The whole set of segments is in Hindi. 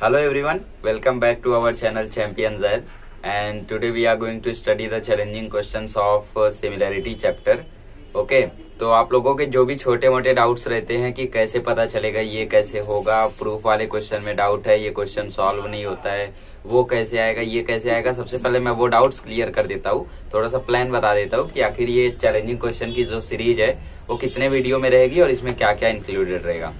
Hello everyone, welcome back to our channel Champion Zaid, and today we are going to study the challenging questions of similarity chapter. Okay तो आप लोगों के जो भी छोटे मोटे डाउट्स रहते हैं कि कैसे पता चलेगा, ये कैसे होगा, प्रूफ वाले क्वेश्चन में डाउट है, ये क्वेश्चन सॉल्व नहीं होता है, वो कैसे आएगा, ये कैसे आएगा, सबसे पहले मैं वो डाउट्स क्लियर कर देता हूँ, थोड़ा सा प्लान बता देता हूँ कि आखिर ये चैलेंजिंग क्वेश्चन की जो सीरीज है वो कितने वीडियो में रहेगी और इसमें क्या क्या इंक्लूडेड रहेगा।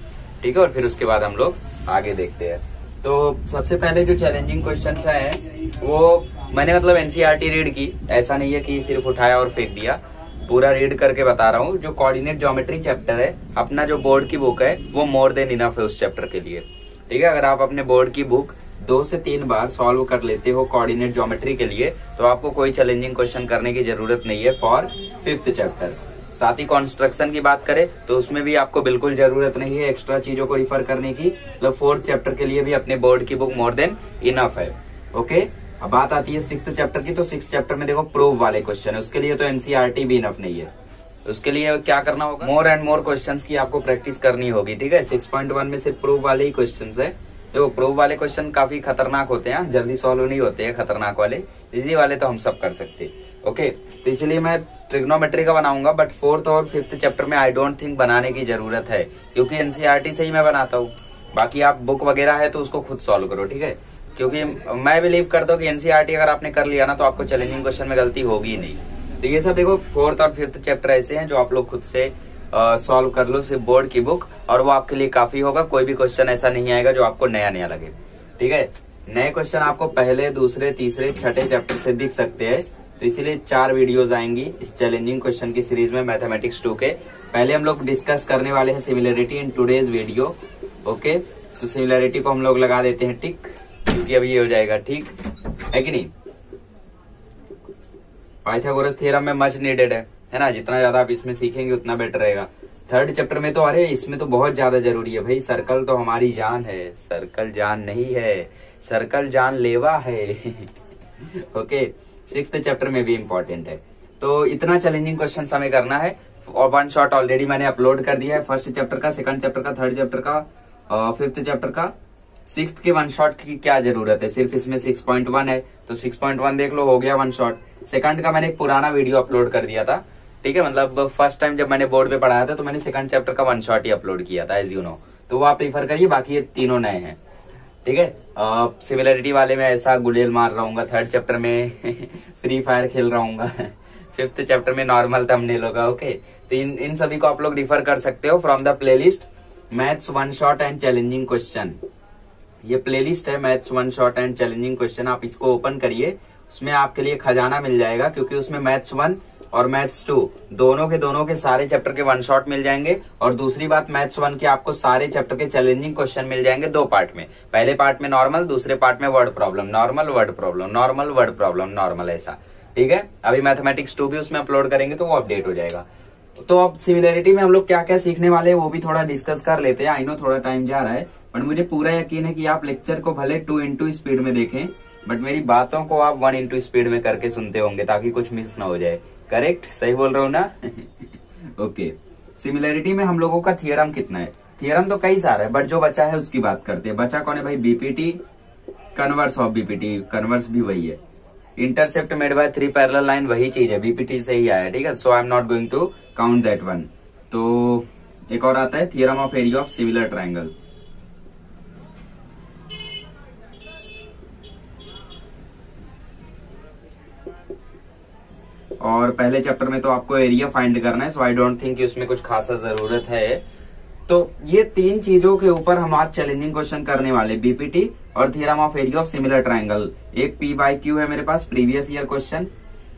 ठीक है, और फिर उसके बाद हम लोग आगे देखते हैं। तो सबसे पहले जो चैलेंजिंग क्वेश्चंस हैं वो मैंने मतलब एनसीईआरटी रीड की, ऐसा नहीं है कि सिर्फ उठाया और फेंक दिया, पूरा रीड करके बता रहा हूँ। जो कोऑर्डिनेट ज्योमेट्री चैप्टर है, अपना जो बोर्ड की बुक है वो मोर देन इनफ है उस चैप्टर के लिए। ठीक है, अगर आप अपने बोर्ड की बुक 2 से 3 बार सॉल्व कर लेते हो कोऑर्डिनेट ज्योमेट्री के लिए तो आपको कोई चैलेंजिंग क्वेश्चन करने की जरूरत नहीं है फॉर 5th चैप्टर। साथ ही कंस्ट्रक्शन की बात करें तो उसमें भी आपको बिल्कुल जरूरत नहीं है एक्स्ट्रा चीजों को रिफर करने की, मतलब 4th चैप्टर के लिए भी अपने बोर्ड की बुक मोर देन इनफ है। ओके, अब बात आती है 6th चैप्टर की। तो 6th चैप्टर में देखो प्रूफ वाले क्वेश्चन है, उसके लिए तो एनसीईआरटी भी इनफ नहीं है। उसके लिए क्या करना होगा, मोर एंड मोर क्वेश्चंस की आपको प्रैक्टिस करनी होगी। ठीक है, 6.1 में सिर्फ प्रूफ वाले ही क्वेश्चंस है। देखो प्रूफ वाले क्वेश्चन काफी खतरनाक होते हैं, जल्दी सॉल्व नहीं होते हैं खतरनाक वाले, इजी वाले तो हम सब कर सकते हैं। ओके, तो इसलिए मैं ट्रिग्नोमेट्री का बनाऊंगा, बट 4th और 5th चैप्टर में आई डोंट थिंक बनाने की जरूरत है, क्योंकि एनसीईआरटी से ही मैं बनाता हूँ। बाकी आप बुक वगैरह है तो उसको खुद सॉल्व करो। ठीक है, क्योंकि मैं बिलीव करता हूँ कि एनसीईआरटी अगर आपने कर लिया ना तो आपको चैलेंजिंग क्वेश्चन में गलती होगी नहीं। तो ये सब देखो 4th और 5th चैप्टर ऐसे हैं जो आप लोग खुद से सॉल्व कर लो सिर्फ बोर्ड की बुक, और वो आपके लिए काफी होगा। कोई भी क्वेश्चन ऐसा नहीं आएगा जो आपको नया नया लगे। ठीक है, नए क्वेश्चन आपको पहले, दूसरे, तीसरे, छठे चैप्टर से दिख सकते हैं, तो इसीलिए 4 वीडियोस आएंगी इस चैलेंजिंग क्वेश्चन की सीरीज में मैथमेटिक्स 2 के। पहले हम लोग डिस्कस करने वाले हैं similarity in today's video. Okay, तो सिमिलरिटी को हम लोग लगा देते हैं टिक, क्योंकि अब ये हो जाएगा ठीक है कि नहीं। पाइथागोरस थ्योरम में मच नीडेड है ना, जितना ज्यादा आप इसमें सीखेंगे उतना बेटर रहेगा। 3rd चैप्टर में तो अरे इसमें तो बहुत ज्यादा जरूरी है भाई, सर्कल तो हमारी जान है, सर्कल जान नहीं है, सर्कल जान लेवा है। ओके, 6th चैप्टर में भी इंपॉर्टेंट है। तो इतना चैलेंजिंग क्वेश्चन हमें करना है, और 1 शॉट ऑलरेडी मैंने अपलोड कर दिया है 1st चैप्टर का, 2nd चैप्टर का, 3rd चैप्टर का, 5th चैप्टर का। 6th के 1 शॉट की क्या जरूरत है, सिर्फ इसमें 6.1 है तो 6.1 देख लो, हो गया 1 शॉट। 2nd का मैंने एक पुराना वीडियो अपलोड कर दिया था। ठीक है, मतलब फर्स्ट टाइम जब मैंने बोर्ड पे पढ़ाया था तो मैंने 2nd चैप्टर का 1 शॉट ही अपलोड किया था, एज यू नो, तो वो आप रिफर करिए। बाकी ये तीनों नए हैं। ठीक है, सिमिलरिटी वाले में ऐसा गुलेल मार रहा हूँ, 3rd चैप्टर में फ्री फायर खेल रहा हूँ, 5th चैप्टर में नॉर्मल थंबनेल होगा। ओके, तो इन सभी को आप लोग रिफर कर सकते हो from the playlist maths 1 shot and challenging question. ये प्लेलिस्ट है maths 1 shot and challenging question, आप इसको ओपन करिए, उसमें आपके लिए खजाना मिल जाएगा, क्योंकि उसमें मैथ्स 1 और मैथ्स 2 दोनों के सारे चैप्टर के 1 शॉट मिल जाएंगे। और दूसरी बात, मैथ्स 1 के आपको सारे चैप्टर के चैलेंजिंग क्वेश्चन मिल जाएंगे 2 पार्ट में। पहले पार्ट में नॉर्मल, दूसरे पार्ट में word problem, normal word problem, normal word problem, normal, ऐसा। ठीक है, अभी मैथमेटिक्स 2 भी उसमें अपलोड करेंगे तो वो अपडेट हो जाएगा। तो अब सिमिलरिटी में हम लोग क्या क्या सीखने वाले हैं वो भी थोड़ा डिस्कस कर लेते हैं। आई नो थोड़ा टाइम जा रहा है, बट मुझे पूरा यकीन है कि आप लेक्चर को भले 2x स्पीड में देखें, बट मेरी बातों को आप 1x स्पीड में करके सुनते होंगे, ताकि कुछ मिस ना हो जाए। करेक्ट, सही बोल रहा हूँ ना? ओके, सिमिलरिटी में हम लोगों का थियरम कितना है? थियरम तो कई सारा है, बट जो बचा है उसकी बात करते हैं। बचा कौन है भाई? BPT, converse of BPT, converse भी वही है। Intercept made by 3 parallel line, वही चीज है, बीपीटी से ही आया। ठीक है, so I am not going to count that one. तो एक और आता है theorem of area of similar triangle. और पहले चैप्टर में तो आपको एरिया फाइंड करना है, सो आई डोंट थिंक उसमें कुछ खासा जरूरत है। तो ये 3 चीजों के ऊपर हम आज चैलेंजिंग क्वेश्चन करने वाले, बीपीटी और theorem of area of similar triangle. एक P/Q है मेरे पास, previous year question.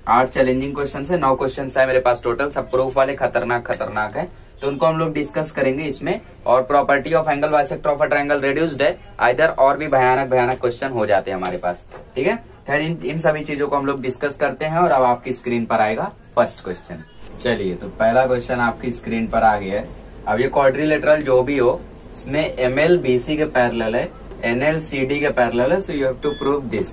8 challenging question है, 9 क्वेश्चन है मेरे पास टोटल, सब प्रूफ वाले खतरनाक है, तो उनको हम लोग डिस्कस करेंगे इसमें। और property of angle bisector of a triangle reduced है आइदर, और भी भयानक क्वेश्चन हो जाते हैं हमारे पास। ठीक है, खैर इन सभी चीजों को हम लोग डिस्कस करते हैं। और अब आपकी स्क्रीन पर आएगा फर्स्ट क्वेश्चन। चलिए, तो पहला क्वेश्चन आपकी स्क्रीन पर आ गया है। अब ये क्वाड्रिलेटरल जो भी हो, इसमें ML BC के पैरेलल है, NL CD के पैरेलल है, so you have to prove this.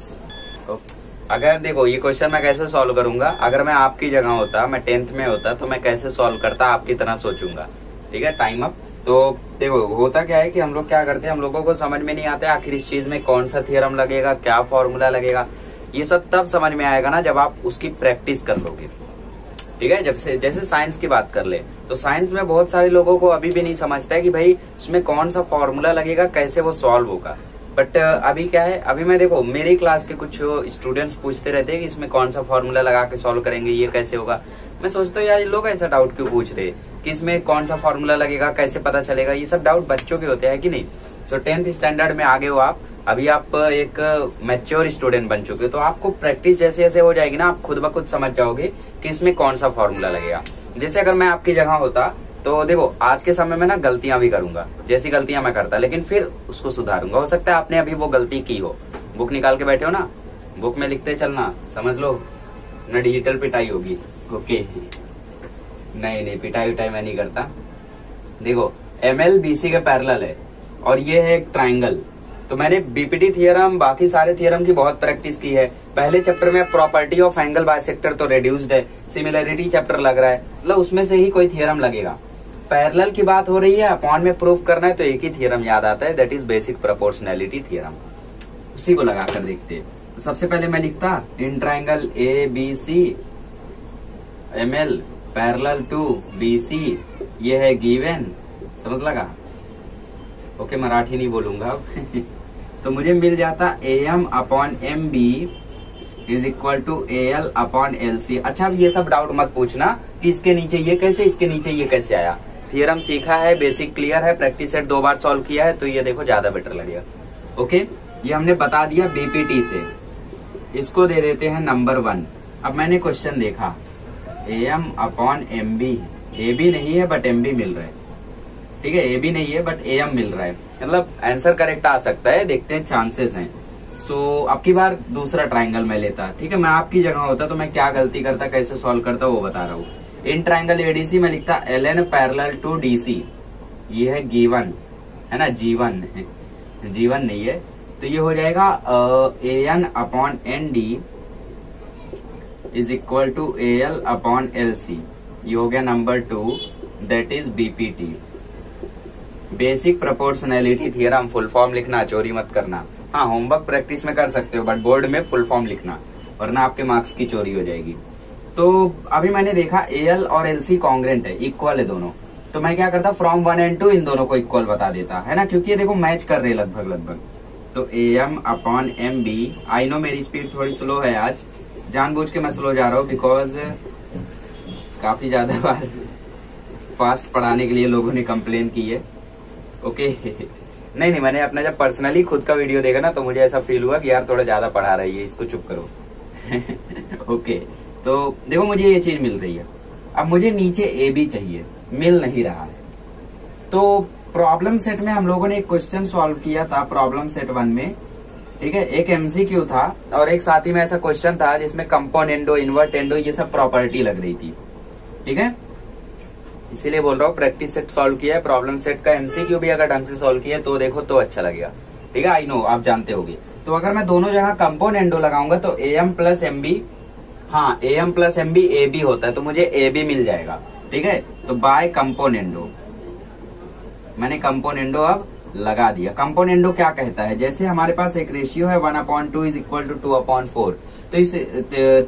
अगर देखो ये क्वेश्चन मैं कैसे सॉल्व करूंगा, अगर मैं आपकी जगह होता, मैं 10th में होता, तो मैं कैसे सॉल्व करता आपकी तरह सोचूंगा। ठीक है, टाइम अप। तो देखो होता क्या है कि हम लोग क्या करते हैं, हम लोगों को समझ में नहीं आता है आखिर इस चीज में कौन सा थ्योरम लगेगा, क्या फॉर्मूला लगेगा। ये सब तब समझ में आएगा ना जब आप उसकी प्रैक्टिस कर लोगे। ठीक है, जब से जैसे साइंस की बात कर ले तो साइंस में बहुत सारे लोगों को अभी भी नहीं समझता है कि भाई उसमें कौन सा फॉर्मूला लगेगा, कैसे वो सॉल्व होगा। बट अभी क्या है, अभी मैं देखो मेरी क्लास के कुछ स्टूडेंट्स पूछते रहते हैं कि इसमें कौन सा फॉर्मूला लगा के सॉल्व करेंगे, ये कैसे होगा। मैं सोचता हूँ यार ये लोग ऐसा डाउट क्यों पूछ रहे कि इसमें कौन सा फॉर्मूला लगेगा, कैसे पता चलेगा। ये सब डाउट बच्चों के होते हैं कि नहीं। सो 10th स्टैंडर्ड में आगे हो आप, अभी आप एक मैच्योर स्टूडेंट बन चुके हो, तो आपको प्रैक्टिस जैसे जैसे हो जाएगी ना, आप खुद ब खुद समझ जाओगे कि इसमें कौन सा फॉर्मूला लगेगा। जैसे अगर मैं आपकी जगह होता तो देखो आज के समय में ना गलतियां भी करूंगा, जैसी गलतियां मैं करता, लेकिन फिर उसको सुधारूंगा। हो सकता है आपने अभी वो गलती की हो, बुक निकाल के बैठे हो ना, बुक में लिखते चलना, समझ लो ना डिजिटल पिटाई होगी। ओके, नहीं पिटाई उटाई मैं नहीं करता। देखो ML BC के पैरेलल है और ये है एक ट्राइंगल। तो मैंने बीपीटी थ्योरम, बाकी सारे थ्योरम की बहुत प्रैक्टिस की है। पहले चैप्टर में प्रॉपर्टी ऑफ एंगल बाइसेक्टर तो रिड्यूस्ड है, सिमिलरिटी चैप्टर लग रहा है, मतलब उसमें से ही कोई थ्योरम लगेगा। पैरेलल की बात हो रही है, अपॉन में प्रूफ करना है, तो एक ही थ्योरम याद आता है, that is basic proportionality theorem. उसी को लगाकर देखते हैं। तो सबसे पहले मैं लिखता in triangle ABC ML parallel to BC, ये है गिवन, समझ लगा। ओके, मराठी नहीं बोलूंगा अब। तो मुझे मिल जाता AM upon MB is equal to AL upon LC। अच्छा, अब ये सब डाउट मत पूछना कि इसके नीचे ये कैसे, इसके नीचे ये कैसे आया। थ्योरम सीखा है, बेसिक क्लियर है, प्रैक्टिस सेट 2 बार सॉल्व किया है, तो ये देखो ज्यादा बेटर लगेगा। ओके, ये हमने बता दिया बीपीटी से। इसको दे देते हैं नंबर 1। अब मैंने क्वेश्चन देखा AM अपॉन MB, AB नहीं है बट MB मिल रहा है। ठीक है, AB नहीं है बट AM मिल रहा है, मतलब आंसर करेक्ट आ सकता है, देखते हैं चांसेस हैं। सो अब की बार दूसरा ट्राइंगल मैं लेता। ठीक है, मैं आपकी जगह होता तो मैं क्या गलती करता, कैसे सॉल्व करता, वो बता रहा हूँ। इन ट्राइंगल ADC में लिखता LN पैरेलल टू DC, ये है गिवन है ना, G1 नहीं है, तो ये हो जाएगा AN upon ND is equal to AL upon LC। ये हो गया number 2, that is BPT, basic proportionality theorem. Full form लिखना, चोरी मत करना। हाँ, होमवर्क प्रैक्टिस में कर सकते हो बट बोर्ड में फुल फॉर्म लिखना, वरना आपके मार्क्स की चोरी हो जाएगी। तो अभी मैंने देखा AL और LC कॉन्ग्रेंट है, इक्वल है दोनों, तो मैं क्या करता, फ्रॉम 1 and 2 इन दोनों को इक्वल बता देता, है ना, क्योंकि ये देखो मैच कर रहे लगभग। तो AM upon MB, I know मेरी स्पीड थोड़ी स्लो है आज, जानबूझ के मैं स्लो जा रहा हूँ, बिकॉज काफी ज्यादा बार फास्ट पढ़ाने के लिए लोगों ने कंप्लेन की है। ओके, नहीं मैंने अपना जब पर्सनली खुद का वीडियो देखा ना, तो मुझे ऐसा फील हुआ कि यार थोड़ा ज्यादा पढ़ा रही है, इसको चुप करो। ओके, तो देखो मुझे ये चीज मिल रही है, अब मुझे नीचे AB चाहिए, मिल नहीं रहा है। तो प्रॉब्लम सेट में हम लोगों ने एक क्वेश्चन सॉल्व किया था, प्रॉब्लम सेट 1 में। ठीक है, एक MCQ था और एक साथ ही में ऐसा क्वेश्चन था जिसमें कंपोनेंडो, इन्वर्टेंडो, ये सब प्रॉपर्टी लग रही थी। ठीक है, इसीलिए बोल रहा हूँ प्रैक्टिस सेट सॉल्व किया है, प्रॉब्लम सेट का MCQ भी अगर ढंग से सॉल्व किया है तो देखो तो अच्छा लगेगा। ठीक है, आई नो आप जानते होगे। तो अगर मैं दोनों जगह कंपोनेंडो लगाऊंगा तो AM प्लस MB, हाँ AM प्लस MB AB होता है, तो मुझे AB मिल जाएगा। ठीक है, तो बाय कंपोनेंडो, मैंने कंपोनेंडो अब लगा दिया। कंपोनेंडो क्या कहता है, जैसे हमारे पास एक रेशियो है 1/2 इज इक्वल टू 2/4, तो इस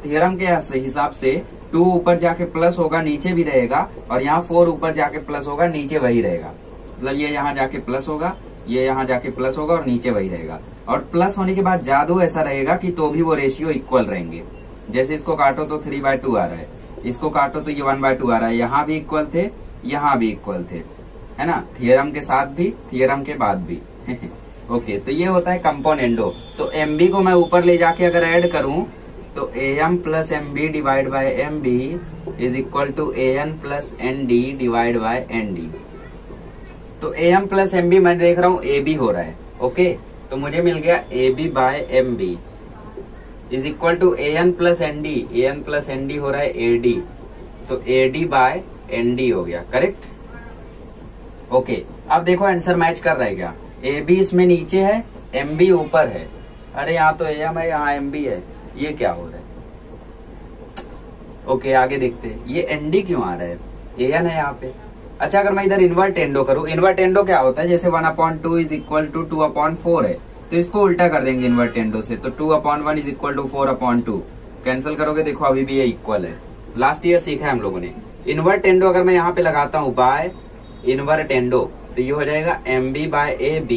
थ्योरम के हिसाब से 2 ऊपर जाके प्लस होगा, नीचे भी रहेगा, और यहाँ 4 ऊपर जाके प्लस होगा, नीचे वही रहेगा। मतलब ये यहाँ जाके प्लस होगा, ये यहाँ जाके प्लस होगा और नीचे वही रहेगा। और प्लस होने के बाद जादू ऐसा रहेगा कि तो भी वो रेशियो इक्वल रहेंगे। जैसे इसको काटो तो 3/2 आ रहा है, इसको काटो तो ये 1/2 आ रहा है, यहाँ भी इक्वल थे, यहाँ भी इक्वल थे, है ना, थियरम के साथ भी, थियरम के बाद भी। ओके, तो ये होता है कंपोनेंडो। तो MB को मैं ऊपर ले जाके अगर ऐड करूं तो AM plus MB divide by MB is equal to AN plus ND divide by ND। तो AM प्लस MB मैं देख रहा हूं AB हो रहा है। ओके, तो मुझे मिल गया AB by MB is equal to AN plus ND, AN plus ND हो रहा है AD, तो AD बाय ND हो गया, करेक्ट। ओके, अब देखो आंसर मैच कर रहा है क्या, AB इसमें नीचे है, MB ऊपर है। अरे यहाँ तो AM है, यहाँ MB है, ये क्या हो रहा है। ओके, आगे देखते हैं, ये ND क्यों आ रहा है, AN है यहाँ पे, अच्छा अगर मैं इधर इन्वर्टेंडो करूं, इन्वर्टेंडो क्या होता है, जैसे 1/2 इज इक्वल टू 2/4 है, तो इसको उल्टा कर देंगे इन्वर्टेंडो से, तो 2/1 इज इक्वल टू 4/2। कैंसिल करोगे, देखो अभी भी ये इक्वल है। लास्ट ईयर सीखा है हम लोगों ने। इन्वर्टेंडो अगर मैं यहाँ पे लगाता हूँ बाय इन्वर्टेंडो, तो ये हो जाएगा MB by AB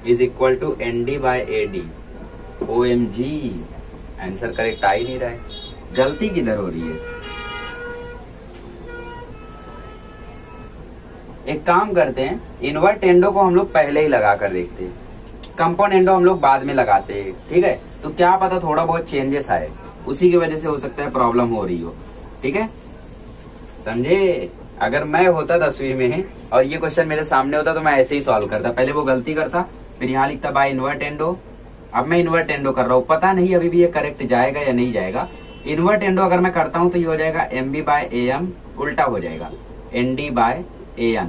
is equal to ND by AD। OMG, answer correct आ ही नहीं रहा है, गलती किधर हो रही है। एक काम करते हैं, इन्वर्टेंडो को हम लोग पहले ही लगा कर देखते हैं, कंपोनेंडो हम लोग बाद में लगाते हैं, ठीक है। तो क्या पता थोड़ा बहुत चेंजेस आए, उसी की वजह से हो सकता है प्रॉब्लम हो रही हो, ठीक है, समझे। अगर मैं होता 10वीं में और ये क्वेश्चन मेरे सामने होता तो मैं ऐसे ही सॉल्व करता, पहले वो गलती करता, फिर यहाँ लिखता बाय इन्वर्टेंडो। अब मैं इन्वर्टेंडो कर रहा हूँ, पता नहीं अभी भी ये करेक्ट जाएगा या नहीं जाएगा। इन्वर्टेंडो अगर मैं करता हूँ तो ये हो जाएगा MB बाय AM, उल्टा हो जाएगा ND बाय AN,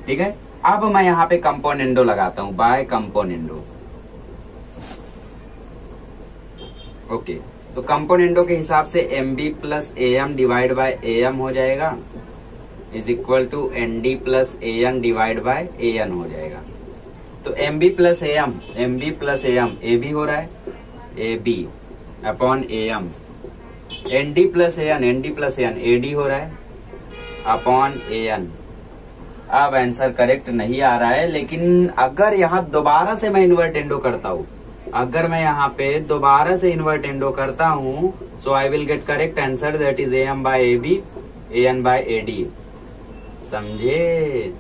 ठीक है। अब मैं यहाँ पे कंपोनेंडो लगाता हूँ, बाय कंपोनेंडो। ओके, तो कंपोनेंडो के हिसाब से MB plus AM divide by AM हो जाएगा is equal to ND plus AN divide by AN हो जाएगा। तो MB प्लस AM AB हो रहा है, AB upon AM, ND plus AN AD हो रहा है अपॉन AN। अब आंसर करेक्ट नहीं आ रहा है, लेकिन अगर यहाँ दोबारा से मैं इन्वर्टेंडो करता हूँ, अगर मैं यहाँ पे दोबारा से इन्वर्टेंडो करता हूँ, so I will get correct answer, that is AM by AB AN by AD। समझे,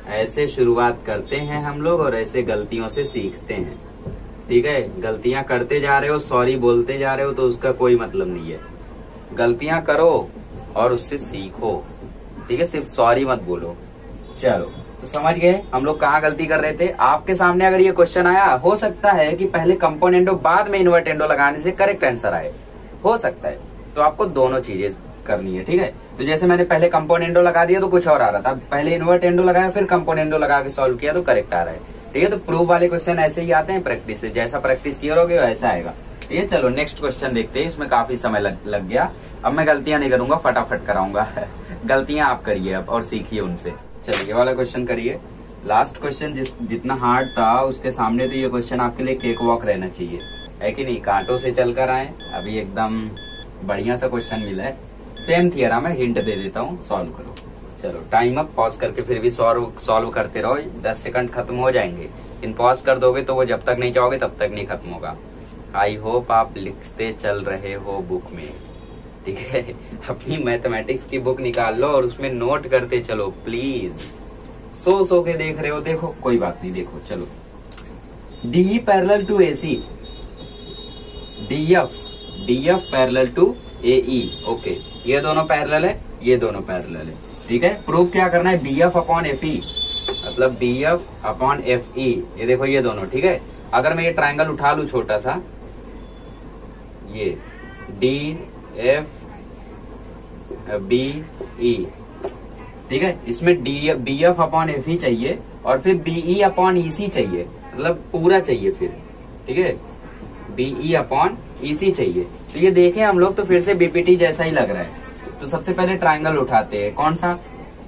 ऐसे शुरुआत करते हैं हम लोग और ऐसे गलतियों से सीखते हैं, ठीक है। गलतियां करते जा रहे हो, सॉरी बोलते जा रहे हो, तो उसका कोई मतलब नहीं है। गलतियां करो और उससे सीखो, ठीक है, सिर्फ सॉरी मत बोलो। चलो, तो समझ गए हम लोग कहाँ गलती कर रहे थे। आपके सामने अगर ये क्वेश्चन आया, हो सकता है कि पहले कंपोनेंडो बाद में इन्वर्टेंडो लगाने से करेक्ट आंसर आए, हो सकता है। तो आपको दोनों चीजें करनी है, ठीक है। तो जैसे मैंने पहले कंपोनेंडो लगा दिया तो कुछ और आ रहा था, पहले इन्वर्टेंडो लगाया फिर कंपोनेंडो लगा के सॉल्व किया तो करेक्ट आ रहा है, ठीक है। तो प्रूफ वाले क्वेश्चन ऐसे ही आते हैं प्रैक्टिस से, जैसा प्रैक्टिस किया रहोगे वैसा आएगा, ठीक है। चलो नेक्स्ट क्वेश्चन देखते हैं, इसमें काफी समय लग गया। अब मैं गलतियां नहीं करूंगा, फटाफट कराऊंगा गलतियां आप करिए अब और सीखिए उनसे। चलिए ये वाला क्वेश्चन करिए। लास्ट क्वेश्चन जितना हार्ड था उसके सामने तो ये क्वेश्चन आपके लिए केक वॉक रहना चाहिए, है कि नहीं। कांटों से चलकर आए, अभी एकदम बढ़िया सा क्वेश्चन मिला है, सेम थियरम है, हिंट दे देता हूँ, सॉल्व करो। चलो टाइम अप, पॉज करके फिर भी सॉल्व करते रहो, 10 सेकंड खत्म हो जाएंगे। इन पॉज कर दोगे तो वो जब तक नहीं चाहोगे तब तक नहीं खत्म होगा। आई होप आप लिखते चल रहे हो बुक में, ठीक है। अपनी मैथमेटिक्स की बुक निकाल लो और उसमें नोट करते चलो प्लीज। सो के देख रहे हो, देखो कोई बात नहीं, देखो चलो। DE parallel to AC, DF parallel to AE, okay, ये दोनों पैरेलल है, ये दोनों पैरेलल है, ठीक है। प्रूफ क्या करना है, BF अपॉन FE, मतलब BF अपॉन FE, ये देखो ये दोनों, ठीक है। अगर मैं ये ट्रायंगल उठा लू छोटा सा, ये DF BE, ठीक है, इसमें BF अपॉन FE चाहिए और फिर BE अपॉन EC चाहिए, मतलब पूरा चाहिए फिर, ठीक है, BE अपॉन EC चाहिए। तो ये देखें हम लोग तो फिर से BPT जैसा ही लग रहा है। तो सबसे पहले ट्रायंगल उठाते हैं, कौन सा,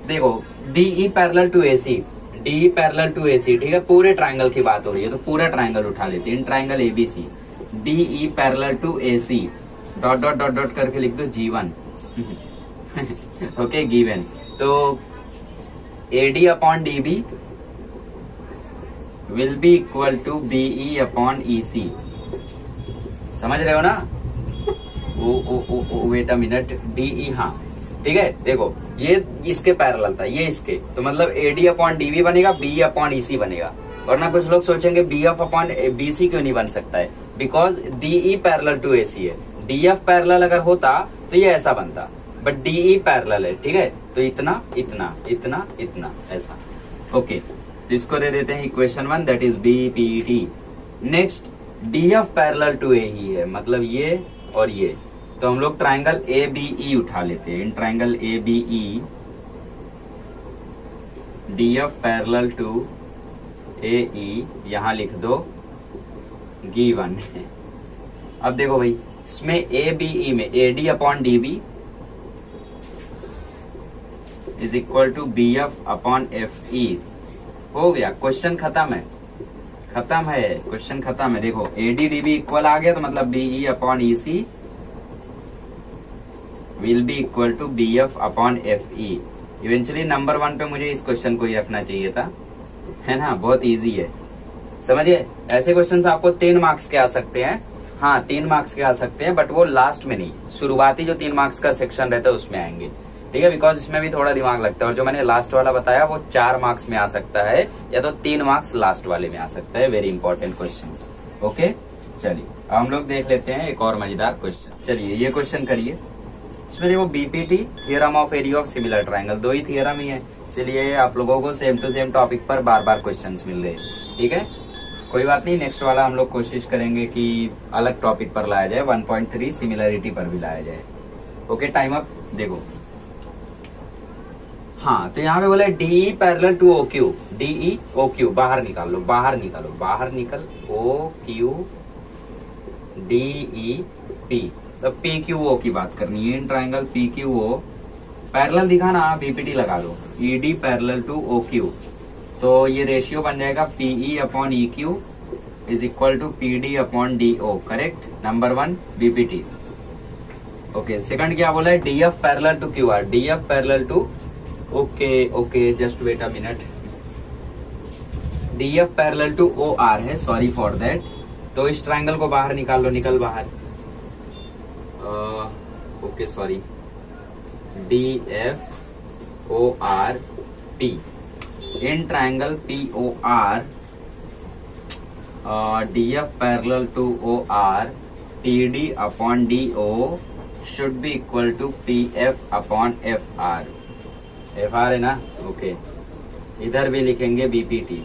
देखो DE parallel to AC, DE parallel to AC, ठीक है, पूरे ट्रायंगल की बात हो रही है तो पूरा ट्रायंगल उठा लेते हैं। In triangle ABC, DE parallel to AC, dot dot dot dot करके लिख दो G1 ओके, गिवन। तो AD upon DB will be equal to BE upon EC, समझ रहे हो ना। वेट अ मिनट, DE, हाँ ठीक है। देखो ये इसके पैरेलल था, ये इसके, तो मतलब AD अपॉन DB बनेगा, BE अपॉन EC बनेगा। वरना कुछ लोग सोचेंगे BF अपॉन BC क्यों नहीं बन सकता है, because DE parallel to AC है। DF पैरेलल अगर होता तो ये ऐसा बनता, बट DE पैरेलल है, ठीक है। तो इतना इतना इतना इतना ऐसा, ओके। तो इसको दे देते हैं equation 1, that is BPT। Next DF parallel to AE है, मतलब ये और ये, तो हम लोग ट्रायंगल ABE उठा लेते हैं। In triangle ABE, DF parallel to AE यहां लिख दो गिवन। अब देखो भाई, इसमें ABE में AD upon DB is equal to B F upon F E. हो गया, क्वेश्चन खत्म है, क्वेश्चन खत्म है। देखो एडी डीबी इक्वल आ गया तो मतलब BE upon EC will be equal to B F upon F E. Eventually number 1 पे मुझे इस क्वेश्चन को ही रखना चाहिए था, है ना, बहुत इजी है, समझिए। ऐसे क्वेश्चन आपको 3 मार्क्स के आ सकते हैं, हाँ 3 मार्क्स के आ सकते हैं, बट वो लास्ट में नहीं, शुरुआती जो 3 मार्क्स का सेक्शन रहता है उसमें आएंगे, ठीक है, बिकॉज इसमें भी थोड़ा दिमाग लगता है। और जो मैंने लास्ट वाला बताया वो 4 मार्क्स में आ सकता है, या तो 3 मार्क्स लास्ट वाले में आ सकता है। Very important question. ओके, चलिए अब हम लोग देख लेते हैं एक और मजेदार क्वेश्चन। चलिए ये क्वेश्चन करिए। इसमें देखो BPT, theorem of area of similar triangle, 2 ही थियरम ही है, इसलिए आप लोगों को सेम टू सेम टॉपिक पर बार बार क्वेश्चंस मिल रहे हैं, ठीक है। कोई बात नहीं, नेक्स्ट वाला हम लोग कोशिश करेंगे कि अलग टॉपिक पर लाया जाए, 1.3 सिमिलरिटी पर भी लाया जाए। Okay, time up. देखो हाँ, तो यहाँ पे बोला DE parallel to O Q, DE O Q, बाहर निकाल लो, बाहर निकल, ओ क्यू डीई पी, तो पी क्यू ओ की बात करनी है। In triangle P Q O parallel दिखाना, बीपीटी लगा लो, ED parallel to O Q, तो ये रेशियो बन जाएगा PE upon E Q is equal to PD upon D O. Correct, number 1 BPT. Okay, second क्या बोला है, DF parallel to Q R, DF parallel to, okay just wait a minute, DF parallel to O R है, सॉरी फॉर दैट। तो इस ट्राइंगल को बाहर निकाल लो, निकल बाहर, okay sorry, DF O R P, in triangle P O R DF parallel to O R PD upon D O should be equal to P F upon F R. F are है ना, ओके। इधर भी लिखेंगे बीपीटी।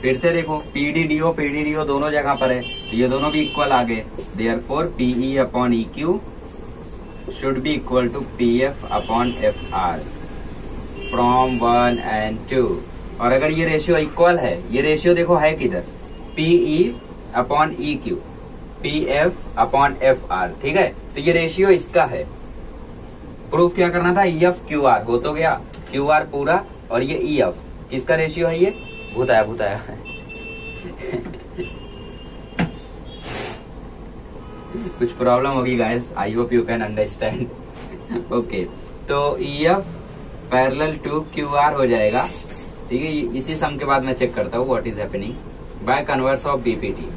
फिर से देखो पीडीडीओ दोनों जगह पर है, तो ये दोनों भी इक्वल आ गए, therefore PE upon E Q should be equal to P F upon F R from 1 and 2। और अगर ये रेशियो इक्वल है, ये रेशियो देखो है किधर, PE upon E Q, P F upon F R, ठीक है, तो ये रेशियो इसका है। प्रूफ क्या करना था, ई एफ क्यू आर, हो तो गया, क्यू आर पूरा, और ये ई एफ किसका रेशियो है, ये भूताया कुछ प्रॉब्लम होगी guys, I hope you can understand. Okay, तो E F parallel to Q R हो जाएगा, ठीक है। इसी सम के बाद मैं चेक करता हूँ what is happening by converse of BPT.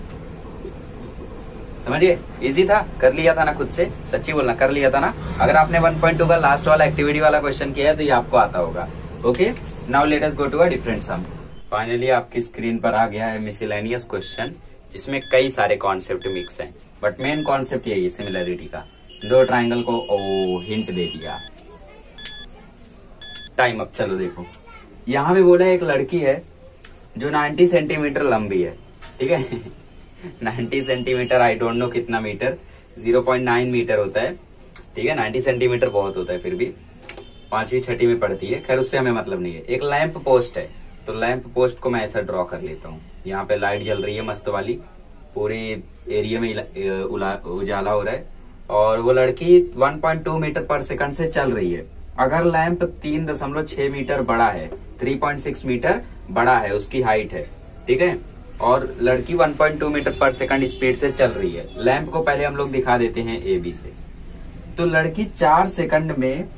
समझिए, इजी था, कर लिया था ना खुद से, सच्ची बोलना कर लिया था ना। अगर आपने 1.2 का लास्ट वाला एक्टिविटी वाला क्वेश्चन किया है तो ये आपको आता होगा। Okay, now let us go to a different sum. Finally आपकी स्क्रीन पर आ गया है मिसलेनियस क्वेश्चन, जिसमें कई सारे कॉन्सेप्ट मिक्स हैं, बट मेन कॉन्सेप्ट यही है सिमिलरिटी का। 2 ट्राइंगल को हिंट दे दिया। Time up. चलो देखो, यहाँ पे बोला एक लड़की है जो 90 सेंटीमीटर लंबी है, ठीक है 90 सेंटीमीटर, आई डोंट नो कितना मीटर, 0.9 मीटर होता है, ठीक है। 90 सेंटीमीटर बहुत होता है, फिर भी 5वीं 6वीं में पड़ती है, खैर उससे हमें मतलब नहीं है। एक लैंप पोस्ट है, तो लैंप पोस्ट को मैं ऐसा ड्रॉ कर लेता हूँ। यहाँ पे लाइट जल रही है मस्त वाली, पूरे एरिया में उजाला हो रहा है, और वो लड़की 1.2 मीटर पर सेकंड से चल रही है। अगर लैंप 3.6 मीटर बड़ा है, 3.6 मीटर बड़ा है, उसकी हाइट है, ठीक है, और लड़की 1.2 मीटर पर सेकंड स्पीड से चल रही है। लैंप को पहले हम लोग दिखा देते हैं ए बी से। तो लड़की 4 सेकंड में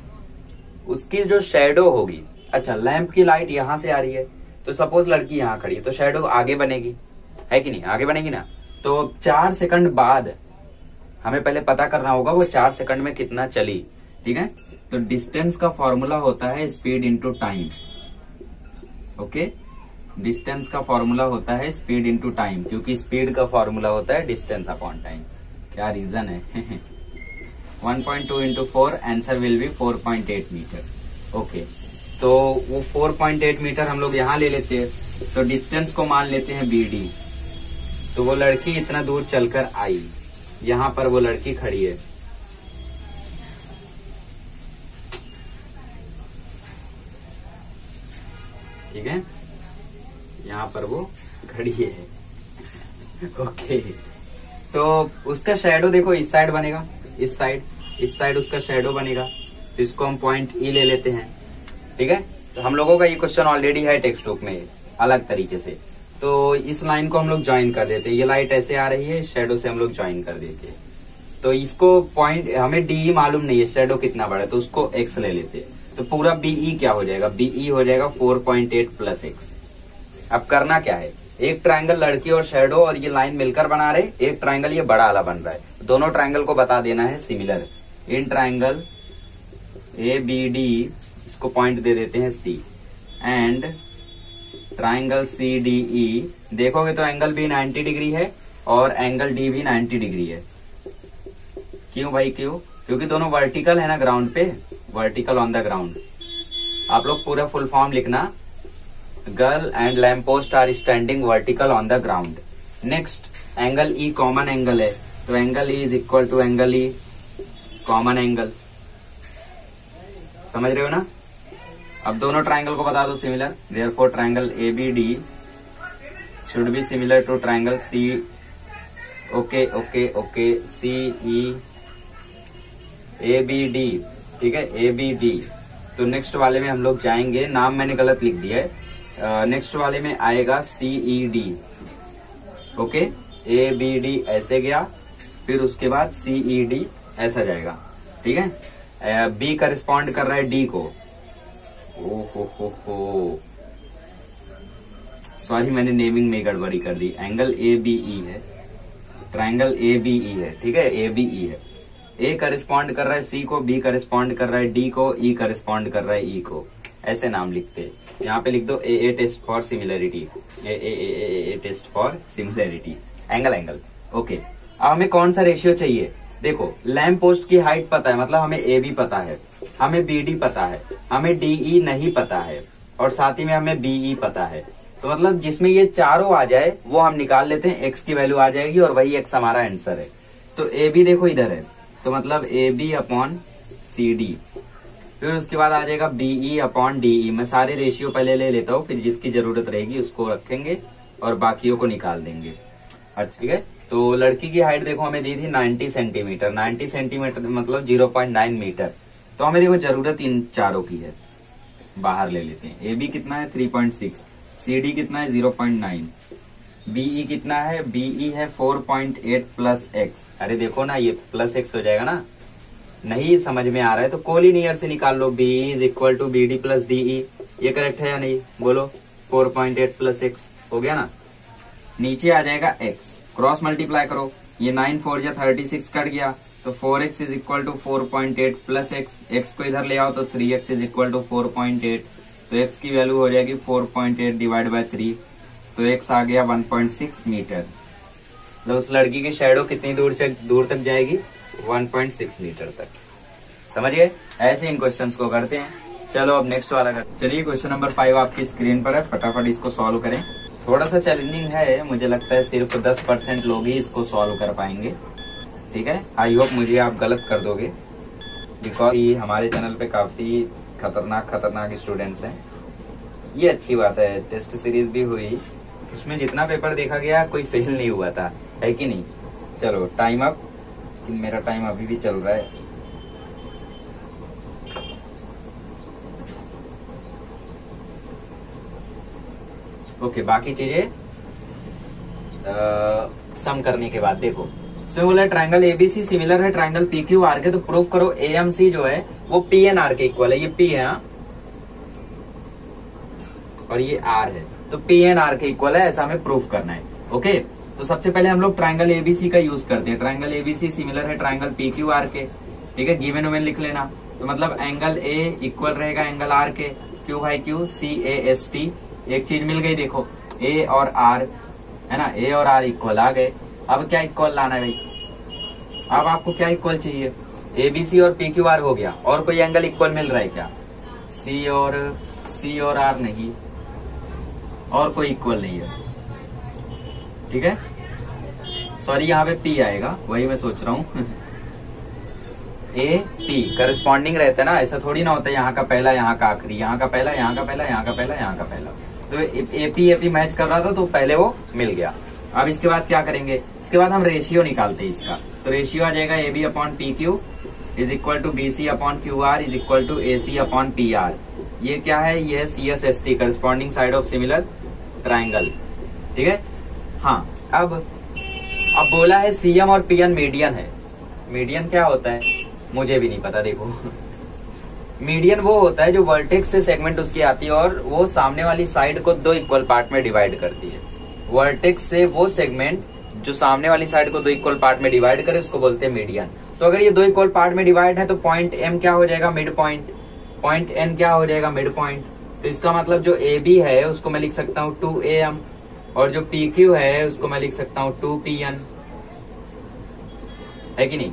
उसकी जो शेडो होगी, अच्छा लैंप की लाइट यहां से आ रही है, तो सपोज लड़की यहां खड़ी है, तो शेडो आगे बनेगी, है कि नहीं, आगे बनेगी ना। तो 4 सेकंड बाद हमें पहले पता करना होगा वो 4 सेकंड में कितना चली, ठीक है। तो डिस्टेंस का फॉर्मूला होता है speed into time. Okay, distance का फॉर्मूला होता है स्पीड इंटू टाइम, क्योंकि स्पीड का फॉर्मूला होता है डिस्टेंस अपॉन टाइम। क्या रीजन है 1.2 into 4, answer will be 4.8 metre. Okay, तो वो 4.8 मीटर हम लोग यहाँ ले लेते हैं, तो डिस्टेंस को मान लेते हैं BD। तो वो लड़की इतना दूर चलकर आई, यहाँ पर वो लड़की खड़ी है, ठीक है, यहाँ पर वो खड़ी है। ओके, तो उसका शैडो देखो इस साइड बनेगा, इस साइड उसका शैडो बनेगा, तो इसको हम पॉइंट E ले लेते हैं। ठीक है, तो हम लोगों का ये क्वेश्चन ऑलरेडी है टेक्स्ट बुक में अलग तरीके से। तो इस लाइन को हम लोग ज्वाइन कर देते, ये लाइट ऐसे आ रही है, इस शेडो से हम लोग ज्वाइन कर देते। तो इसको पॉइंट, हमें डी मालूम नहीं है शेडो कितना बड़ा है, तो उसको एक्स ले लेते। तो पूरा बीई क्या हो जाएगा, बीई हो जाएगा 4.8 प्लस एक्स। अब करना क्या है, एक ट्रायंगल लड़की और शेडो और ये लाइन मिलकर बना रहे, एक ट्रायंगल ये बड़ा वाला बन रहा है, दोनों ट्रायंगल को बता देना है similar. In triangle A B D, इसको पॉइंट दे देते हैं C, and triangle C D E, देखोगे तो एंगल बी 90 डिग्री है और एंगल डी भी 90 डिग्री है। क्यों भाई क्यों, क्योंकि दोनों वर्टिकल है ना ग्राउंड पे, वर्टिकल ऑन द ग्राउंड। आप लोग पूरा फुल फॉर्म लिखना, girl and lamp post are standing vertical on the ground. Next angle E common angle है, तो angle E is equal to angle E common angle. समझ रहे हो ना। अब दोनों ट्रायंगल को बता दो similar, therefore triangle A B D should be similar to triangle C, okay okay okay, C E A B D, ठीक है, ए बी डी। तो नेक्स्ट वाले में हम लोग जाएंगे, नाम मैंने गलत लिख दिया है, नेक्स्ट वाले में आएगा C E D, okay, A B D ऐसे गया, फिर उसके बाद सी ई डी ऐसा जाएगा, ठीक है। बी करस्पॉन्ड कर रहा है डी को, हो सॉरी मैंने नेमिंग में गड़बड़ी कर दी। एंगल ए बी ई है, ट्रायंगल ए बी ई है, ठीक है, ए बी ई है। ए करस्पॉन्ड कर रहा है सी को, बी करस्पॉन्ड कर रहा है डी को, ई करस्पॉन्ड कर रहा है ई को, ऐसे नाम लिखते हैं। यहाँ पे लिख दो a test for similarity, a test for similarity, angle angle, okay. अब हमें कौन सा रेशियो चाहिए, देखो लैम्प पोस्ट की हाइट पता है, मतलब हमें ए बी पता है, हमें बी डी पता है, हमें डी ई नहीं पता है, और साथ ही में हमें बी ई पता है। तो मतलब जिसमें ये चारों आ जाए वो हम निकाल लेते हैं, एक्स की वैल्यू आ जाएगी और वही एक्स हमारा आंसर है। तो ए बी देखो इधर है, तो मतलब A B upon C D, फिर उसके बाद आ जाएगा बीई अपॉन डीई। मैं सारे रेशियो पहले ले लेता हूँ, फिर जिसकी जरूरत रहेगी उसको रखेंगे और बाकियों को निकाल देंगे। अच्छा ठीक है, तो लड़की की हाइट देखो हमें दी थी 90 सेंटीमीटर, 90 सेंटीमीटर मतलब 0.9 मीटर। तो हमें देखो जरूरत इन चारों की है, बाहर ले लेते हैं। ए बी कितना है 3.6, सी डी कितना है 0.9, बीई कितना है, बीई है 4.8 प्लस एक्स। अरे देखो ना ये प्लस एक्स हो जाएगा ना, नहीं समझ में आ रहा है तो कोलिनियर से निकाल लो, BE is equal to B D plus DE. ये करेक्ट है या नहीं बोलो, 4.8 प्लस एक्स हो गया ना। नीचे आ जाएगा एक्स, क्रॉस मल्टीप्लाई करो, ये 9 4 या 36 कट गया, तो 4x is equal to 4.8 plus x. एक्स को इधर ले आओ तो 3x इज इक्वल टू 4.8, तो x की वैल्यू हो जाएगी 4.8 डिवाइड बाय 3, तो x आ गया 1.6 मीटर। तो उस लड़की की शैडो कितनी दूर तक जाएगी, 1.6 मीटर तक। समझ गए, ऐसे इन क्वेश्चंस को करते हैं। चलो अब नेक्स्ट वाला करते हैं। चलिए क्वेश्चन नंबर 5 आपकी स्क्रीन पर है, फटाफट इसको सॉल्व करें। थोड़ा सा चैलेंजिंग है, मुझे लगता है सिर्फ 10% लोग ही इसको सॉल्व कर पाएंगे, ठीक है। आई होप मुझे आप गलत कर दोगे, बिकॉज हमारे चैनल पे काफी खतरनाक स्टूडेंट्स हैं। ये अच्छी बात है, टेस्ट सीरीज भी हुई, उसमें जितना पेपर देखा गया कोई फेल नहीं हुआ था, है कि नहीं। चलो टाइम अप, मेरा टाइम अभी भी चल रहा है। ओके, बाकी चीजें सम करने के बाद देखो, इसमें बोला ट्रायंगल एबीसी सिमिलर है ट्रायंगल पीक्यूआर के, तो प्रूफ करो एएमसी जो है वो पीएनआर के इक्वल है। ये पी है और ये आर है, तो पीएनआर के इक्वल है, ऐसा हमें प्रूफ करना है। ओके, तो सबसे पहले हम लोग ट्रायंगल एबीसी का यूज करते हैं। ट्रायंगल एबीसी सिमिलर है ट्रायंगल पीक्यूआर के, ठीक है, गिवन ओवन लिख लेना। तो मतलब एंगल ए इक्वल रहेगा एंगल आर के, Q by Q C A S T. एक चीज मिल गई, देखो ए और आर है ना, ए और आर इक्वल आ गए। अब क्या इक्वल लाना है भाई, अब आपको क्या इक्वल चाहिए, एबीसी और पीक्यूआर हो गया, और कोई एंगल इक्वल मिल रहा है क्या, सी और आर नहीं, और कोई इक्वल नहीं है, ठीक है। सॉरी यहाँ पे पी आएगा, वही मैं सोच रहा हूँ। ए पी करस्पॉन्डिंग रहता है ना, ऐसा थोड़ी ना होता है यहाँ का पहला यहाँ का आखिरी, यहाँ का पहला यहाँ का पहला यहाँ का पहला यहाँ का पहला। तो एपी मैच कर रहा था तो पहले वो मिल गया। अब इसके बाद क्या करेंगे, इसके बाद हम रेशियो निकालते हैं इसका। तो रेशियो आ जाएगा A B upon P Q is equal to B C upon Q R is equal to A C upon P R. ये क्या है, ये है CSST, corresponding side of similar triangle, ठीक है। हाँ, अब बोला है CM और PN मीडियन है। मीडियन क्या होता है मुझे भी नहीं पता। देखो मीडियन वो होता है जो वर्टेक्स से सेगमेंट उसकी आती है और वो सामने वाली साइड को दो इक्वल पार्ट में डिवाइड करती है। वर्टेक्स से वो सेगमेंट जो सामने वाली साइड को दो इक्वल पार्ट में डिवाइड करे उसको बोलते हैं मीडियन। तो अगर ये दो इक्वल पार्ट में डिवाइड है तो पॉइंट M क्या हो जाएगा, मिड पॉइंट। पॉइंट N क्या हो जाएगा, मिड पॉइंट। तो इसका मतलब जो AB है उसको मैं लिख सकता हूँ 2AM और जो PQ है उसको मैं लिख सकता हूँ 2PN, है कि नहीं।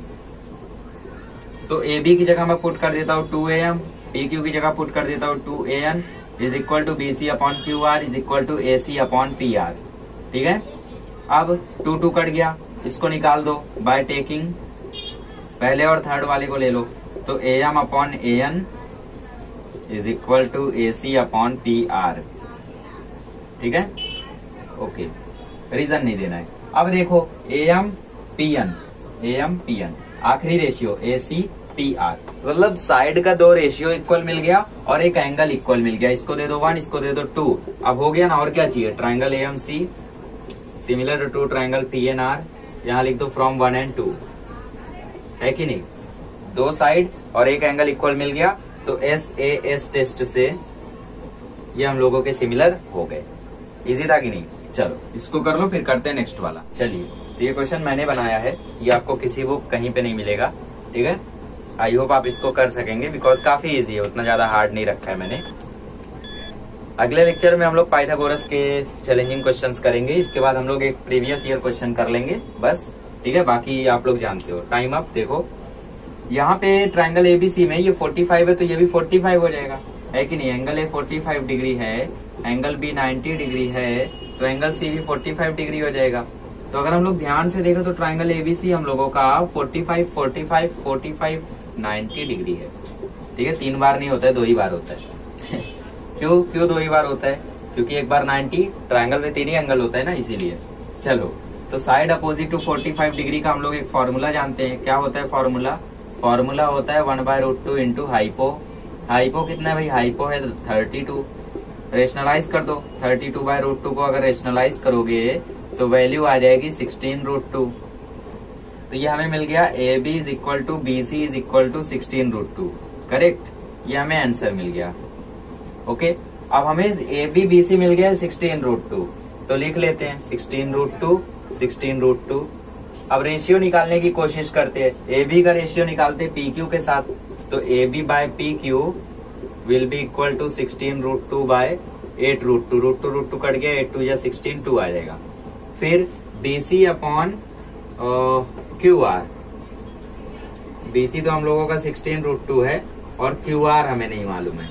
तो AB की जगह मैं पुट कर देता हूँ 2AM, PQ की जगह पुट कर देता हूँ 2AN is equal to BC upon QR is equal to AC upon PR, ठीक है। अब 2 कट गया, इसको निकाल दो बाय टेकिंग पहले और थर्ड वाले को ले लो। तो AM upon AN is equal to AC upon PR, ठीक है। ओके, रीजन नहीं देना है। अब देखो AM PN आखिरी रेशियो AC PR, मतलब साइड का दो रेशियो इक्वल मिल गया और एक एंगल इक्वल मिल गया। इसको दे दो 1, इसको दे दो 2, अब हो गया ना। और क्या चाहिए, triangle AMC similar to triangle PNR, यहाँ लिख दो फ्रॉम 1 and 2, है कि नहीं। दो साइड और एक एंगल इक्वल मिल गया तो SAS टेस्ट से ये हम लोगों के सिमिलर हो गए। इजी था कि नहीं। चलो इसको कर लो, फिर करते हैं नेक्स्ट वाला। चलिए, तो ये क्वेश्चन मैंने बनाया है, ये आपको किसी बुक कहीं पे नहीं मिलेगा, ठीक है। आई होप आप इसको कर सकेंगे बिकॉज काफी इजी है, उतना ज्यादा हार्ड नहीं रखा है मैंने। अगले लेक्चर में हम लोग पाइथागोरस के चैलेंजिंग क्वेश्चंस करेंगे, इसके बाद हम लोग एक प्रीवियस ईयर क्वेश्चन कर लेंगे बस, ठीक है। बाकी आप लोग जानते हो। Time up. देखो यहाँ पे ट्राइंगल ABC में ये 45 है तो ये भी 45 हो जाएगा, है कि नहीं। एंगल A 45 डिग्री है, एंगल B 90 डिग्री है, तो एंगल C भी 45 डिग्री हो जाएगा। तो अगर हम लोग ध्यान से देखें तो ट्राइंगल ABC हम लोगों का 45 45 45 90 डिग्री है, ठीक है। 3 बार नहीं होता है, 2 ही बार होता है। क्यों 2 ही बार होता है, क्योंकि एक बार 90, ट्राइंगल में 3 ही एंगल होता है ना, इसीलिए। चलो, तो साइड अपोजिट टू 45 डिग्री का हम लोग एक फॉर्मूला जानते हैं। क्या होता है फॉर्मूला होता है 1/√2 इंटू हाइपो। हाइपो कितना है भाई, हाइपो है 32। रेशनलाइज कर दो, 32/√2 को अगर रेशनलाइज करोगे तो वैल्यू आ जाएगी 16√2। तो ये हमें मिल गया AB is equal to BC is equal to 16√2, correct. ये हमें आंसर मिल गया। ओके, अब हमें AB BC मिल गया 16√2, तो लिख लेते हैं 16√2। अब रेशियो निकालने की कोशिश करते हैं। AB का रेशियो निकालते हैं PQ के साथ, तो AB by PQ will be equal to 16√2 by 8√2। √2 cut गया, 8 2 या 16, 2 आ जाएगा। फिर BC अपॉन QR। BC तो हम लोगों का 16√2 है और QR हमें नहीं मालूम है।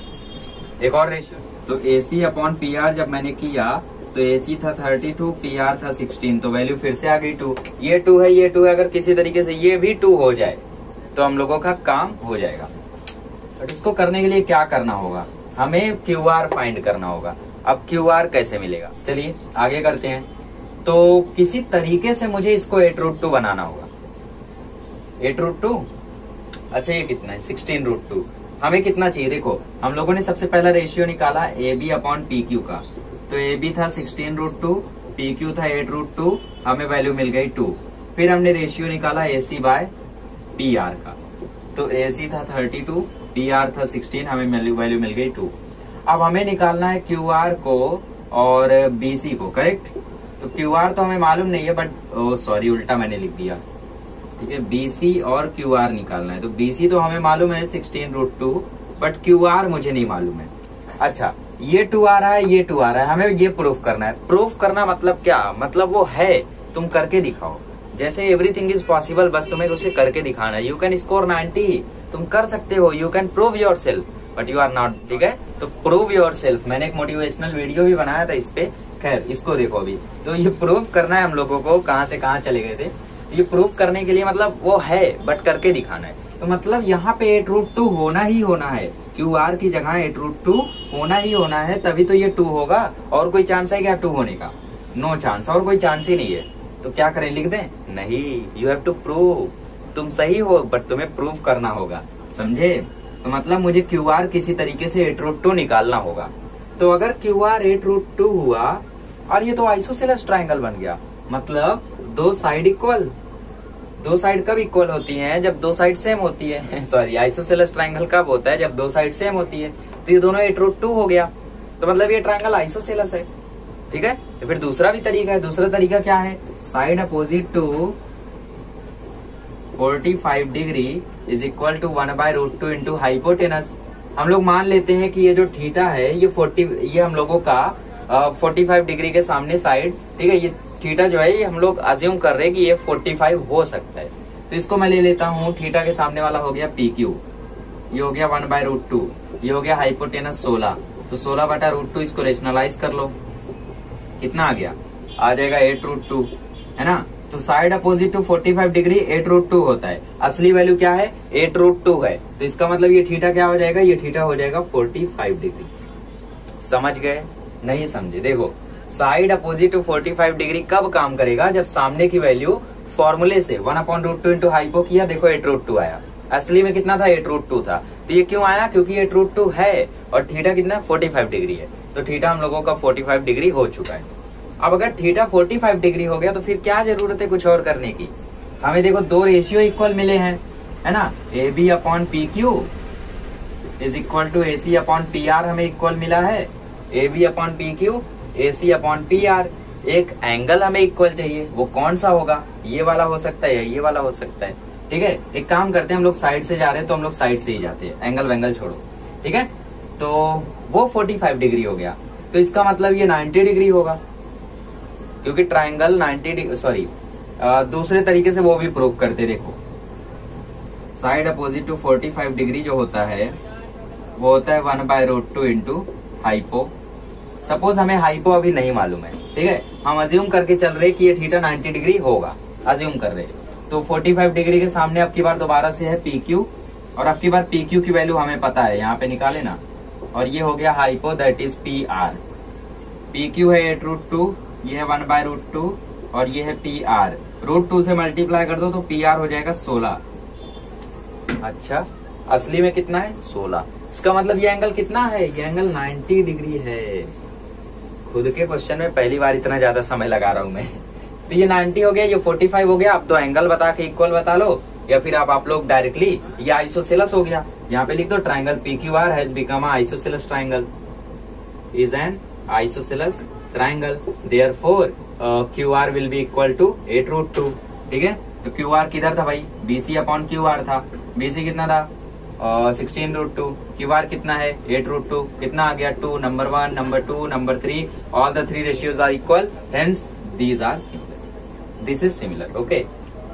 एक और रेशियो, तो AC अपॉन PR जब मैंने किया तो AC था 32, PR था 16, तो वैल्यू फिर से आ गई 2। ये 2 है, ये 2 है, अगर किसी तरीके से ये भी 2 हो जाए तो हम लोगों का काम हो जाएगा। बट इसको करने के लिए क्या करना होगा, हमें QR फाइंड करना होगा। अब QR कैसे मिलेगा, चलिए आगे करते हैं। तो किसी तरीके से मुझे इसको 8√2 बनाना होगा। 8√2, अच्छा ये कितना है 16√2। हमें कितना चाहिए, देखो हम लोगों ने सबसे पहला रेशियो निकाला AB अपॉन PQ का, तो AB था 16√2, PQ था 8√2, हमें वैल्यू मिल गई 2। फिर हमने रेशियो निकाला AC बाय PR का, तो AC था 32, PR था 16, हमें वैल्यू मिल गई 2। अब हमें निकालना है QR को और BC को, करेक्ट। तो QR तो हमें मालूम नहीं है, बट सॉरी उल्टा मैंने लिख दिया, ठीक है। BC और QR निकालना है, तो BC तो हमें मालूम है 16√2, बट QR मुझे नहीं मालूम है। अच्छा, ये 2 आ रहा है, ये 2 आ रहा है, हमें ये प्रूफ करना है। प्रूफ करना मतलब क्या, मतलब वो है, तुम करके दिखाओ। जैसे एवरीथिंग इज पॉसिबल, बस तुम्हें उसे करके दिखाना है। यू कैन स्कोर 90, तुम कर सकते हो, you can prove yourself, but you are not, ठीक है। तो प्रूव योर सेल्फ, मैंने एक मोटिवेशनल वीडियो भी बनाया था इस पे, खैर इसको देखो अभी। तो ये प्रूफ करना है हम लोगों को, कहाँ से कहाँ चले गए थे। ये प्रूफ करने के लिए मतलब वो है बट करके दिखाना है। तो मतलब यहाँ पे 8√2 होना ही होना है, QR की जगह 8√2 होना ही होना है, तभी तो ये 2 होगा। और कोई चांस है क्या 2 होने का? नो चांस, और कोई चांस ही नहीं है। तो क्या करें, लिख दें? नहीं, यू हैव टू प्रूव। तुम सही हो बट तुम्हें प्रूव करना होगा, समझे? तो मतलब मुझे क्यू आर किसी तरीके से 8√2 निकालना होगा। तो अगर क्यू आर 8√2 हुआ और ये तो आइसोसेलेस ट्राइंगल बन गया, मतलब दो साइड इक्वल। दो साइड कब इक्वल होती हैं? जब दो साइड सेम होती है। सॉरी, आइसोसेलेस ट्राइंगल कब होता है? जब दो साइड सेम होती है। तो ये दोनों 8√2 हो गया, तो मतलब ये ट्राइंगल आइसोसेलेस है। ठीक है, तो फिर दूसरा भी तरीका है। दूसरा तरीका क्या है? Side opposite to 45 degree is equal to 1/√2 into hypotenuse. हम लोग मान लेते हैं कि ये जो थीटा है ये हम लोगों का 45 डिग्री के सामने साइड, ठीक है, ये थीटा जो है ये हम लोग अज्यूम कर रहे हैं कि ये 45 हो सकता है। तो इसको मैं ले लेता हूँ, थीटा के सामने वाला हो गया PQ, ये हो गया 1/√2, ये हो गया हाइपोटेनस 16। तो 16/√2 इसको रेशनलाइज कर लो, कितना आ गया? आ जाएगा 8√2, है ना। तो साइड अपोजिट टू 45 डिग्री 8√2 होता है। असली वैल्यू क्या है? 8√2 है। तो इसका मतलब ये थीटा क्या हो जाएगा? ये थीटा हो जाएगा 45 डिग्री। समझ गए? नहीं समझे? देखो, साइड अपोजिट टू 45 डिग्री कब काम करेगा? जब सामने की वैल्यू फॉर्मूले से 1/√2 इंटू हाइपो किया, देखो 8√2 आया। असली में कितना था? 8√2 था। तो ये क्यों आया? क्योंकि 8√2 है और थीटा कितना? 45 डिग्री है। तो थीटा हम लोगों का 45 डिग्री हो चुका है। अब अगर थीटा 45 डिग्री हो गया तो फिर क्या जरूरत है कुछ और करने की? हमें देखो दो रेशियो इक्वल मिले हैं, है ना। AB/PQ is equal to AC/PR हमें इक्वल मिला है। AB/PQ AC/PR। एक एंगल हमें इक्वल चाहिए, वो कौन सा होगा? ये वाला हो सकता है या ये वाला हो सकता है। ठीक है, एक काम करते हैं, हम लोग साइड से जा रहे हैं तो हम लोग साइड से ही जाते हैं, एंगल वेंगल छोड़ो। ठीक है, तो वो 45 डिग्री हो गया, तो इसका मतलब ये 90 डिग्री होगा, क्योंकि ट्राइंगल 90 डिग्री, सॉरी दूसरे तरीके से वो भी प्रूव करते। देखो, साइड अपोजिट टू 45 डिग्री जो होता है वो होता है 1/√2 इंटू हाइपो। सपोज हमें हाइपो अभी नहीं मालूम है, ठीक है, हम अज्यूम करके चल रहे कि ये थीटा 90 डिग्री होगा, अज्यूम कर रहे। तो 45 डिग्री के सामने अब की बार दोबारा से है PQ, और अब की बार PQ की वैल्यू हमें पता है, यहाँ पे निकाले ना। और ये हो गया hypo, that is PR। PQ है 8√2, ये है 1/√2 और ये है PR। √2 से मल्टीप्लाई कर दो तो PR हो जाएगा 16। अच्छा, असली में कितना है? 16। इसका मतलब ये एंगल कितना है? ये एंगल 90 डिग्री है। खुद के क्वेश्चन में पहली बार इतना ज्यादा समय लगा रहा हूं मैं। तो ये 90 हो गया, ये 45 हो गया। अब तो एंगल बता के इक्वल बता लो, या फिर आप लोग डायरेक्टली ये आइसोसेलेस हो गया, यहाँ पे लिख दो triangle PQR has become isosceles triangle, is an isosceles triangle, therefore QR will be equal to 8√2। ठीक है, तो QR किधर था भाई? BC/QR था। BC कितना था? 16√2। QR कितना है? 8√2। कितना आ गया? 2। Number 1, number 2, number 3, all the 3 ratios are equal, hence these are similar, this is similar. Okay,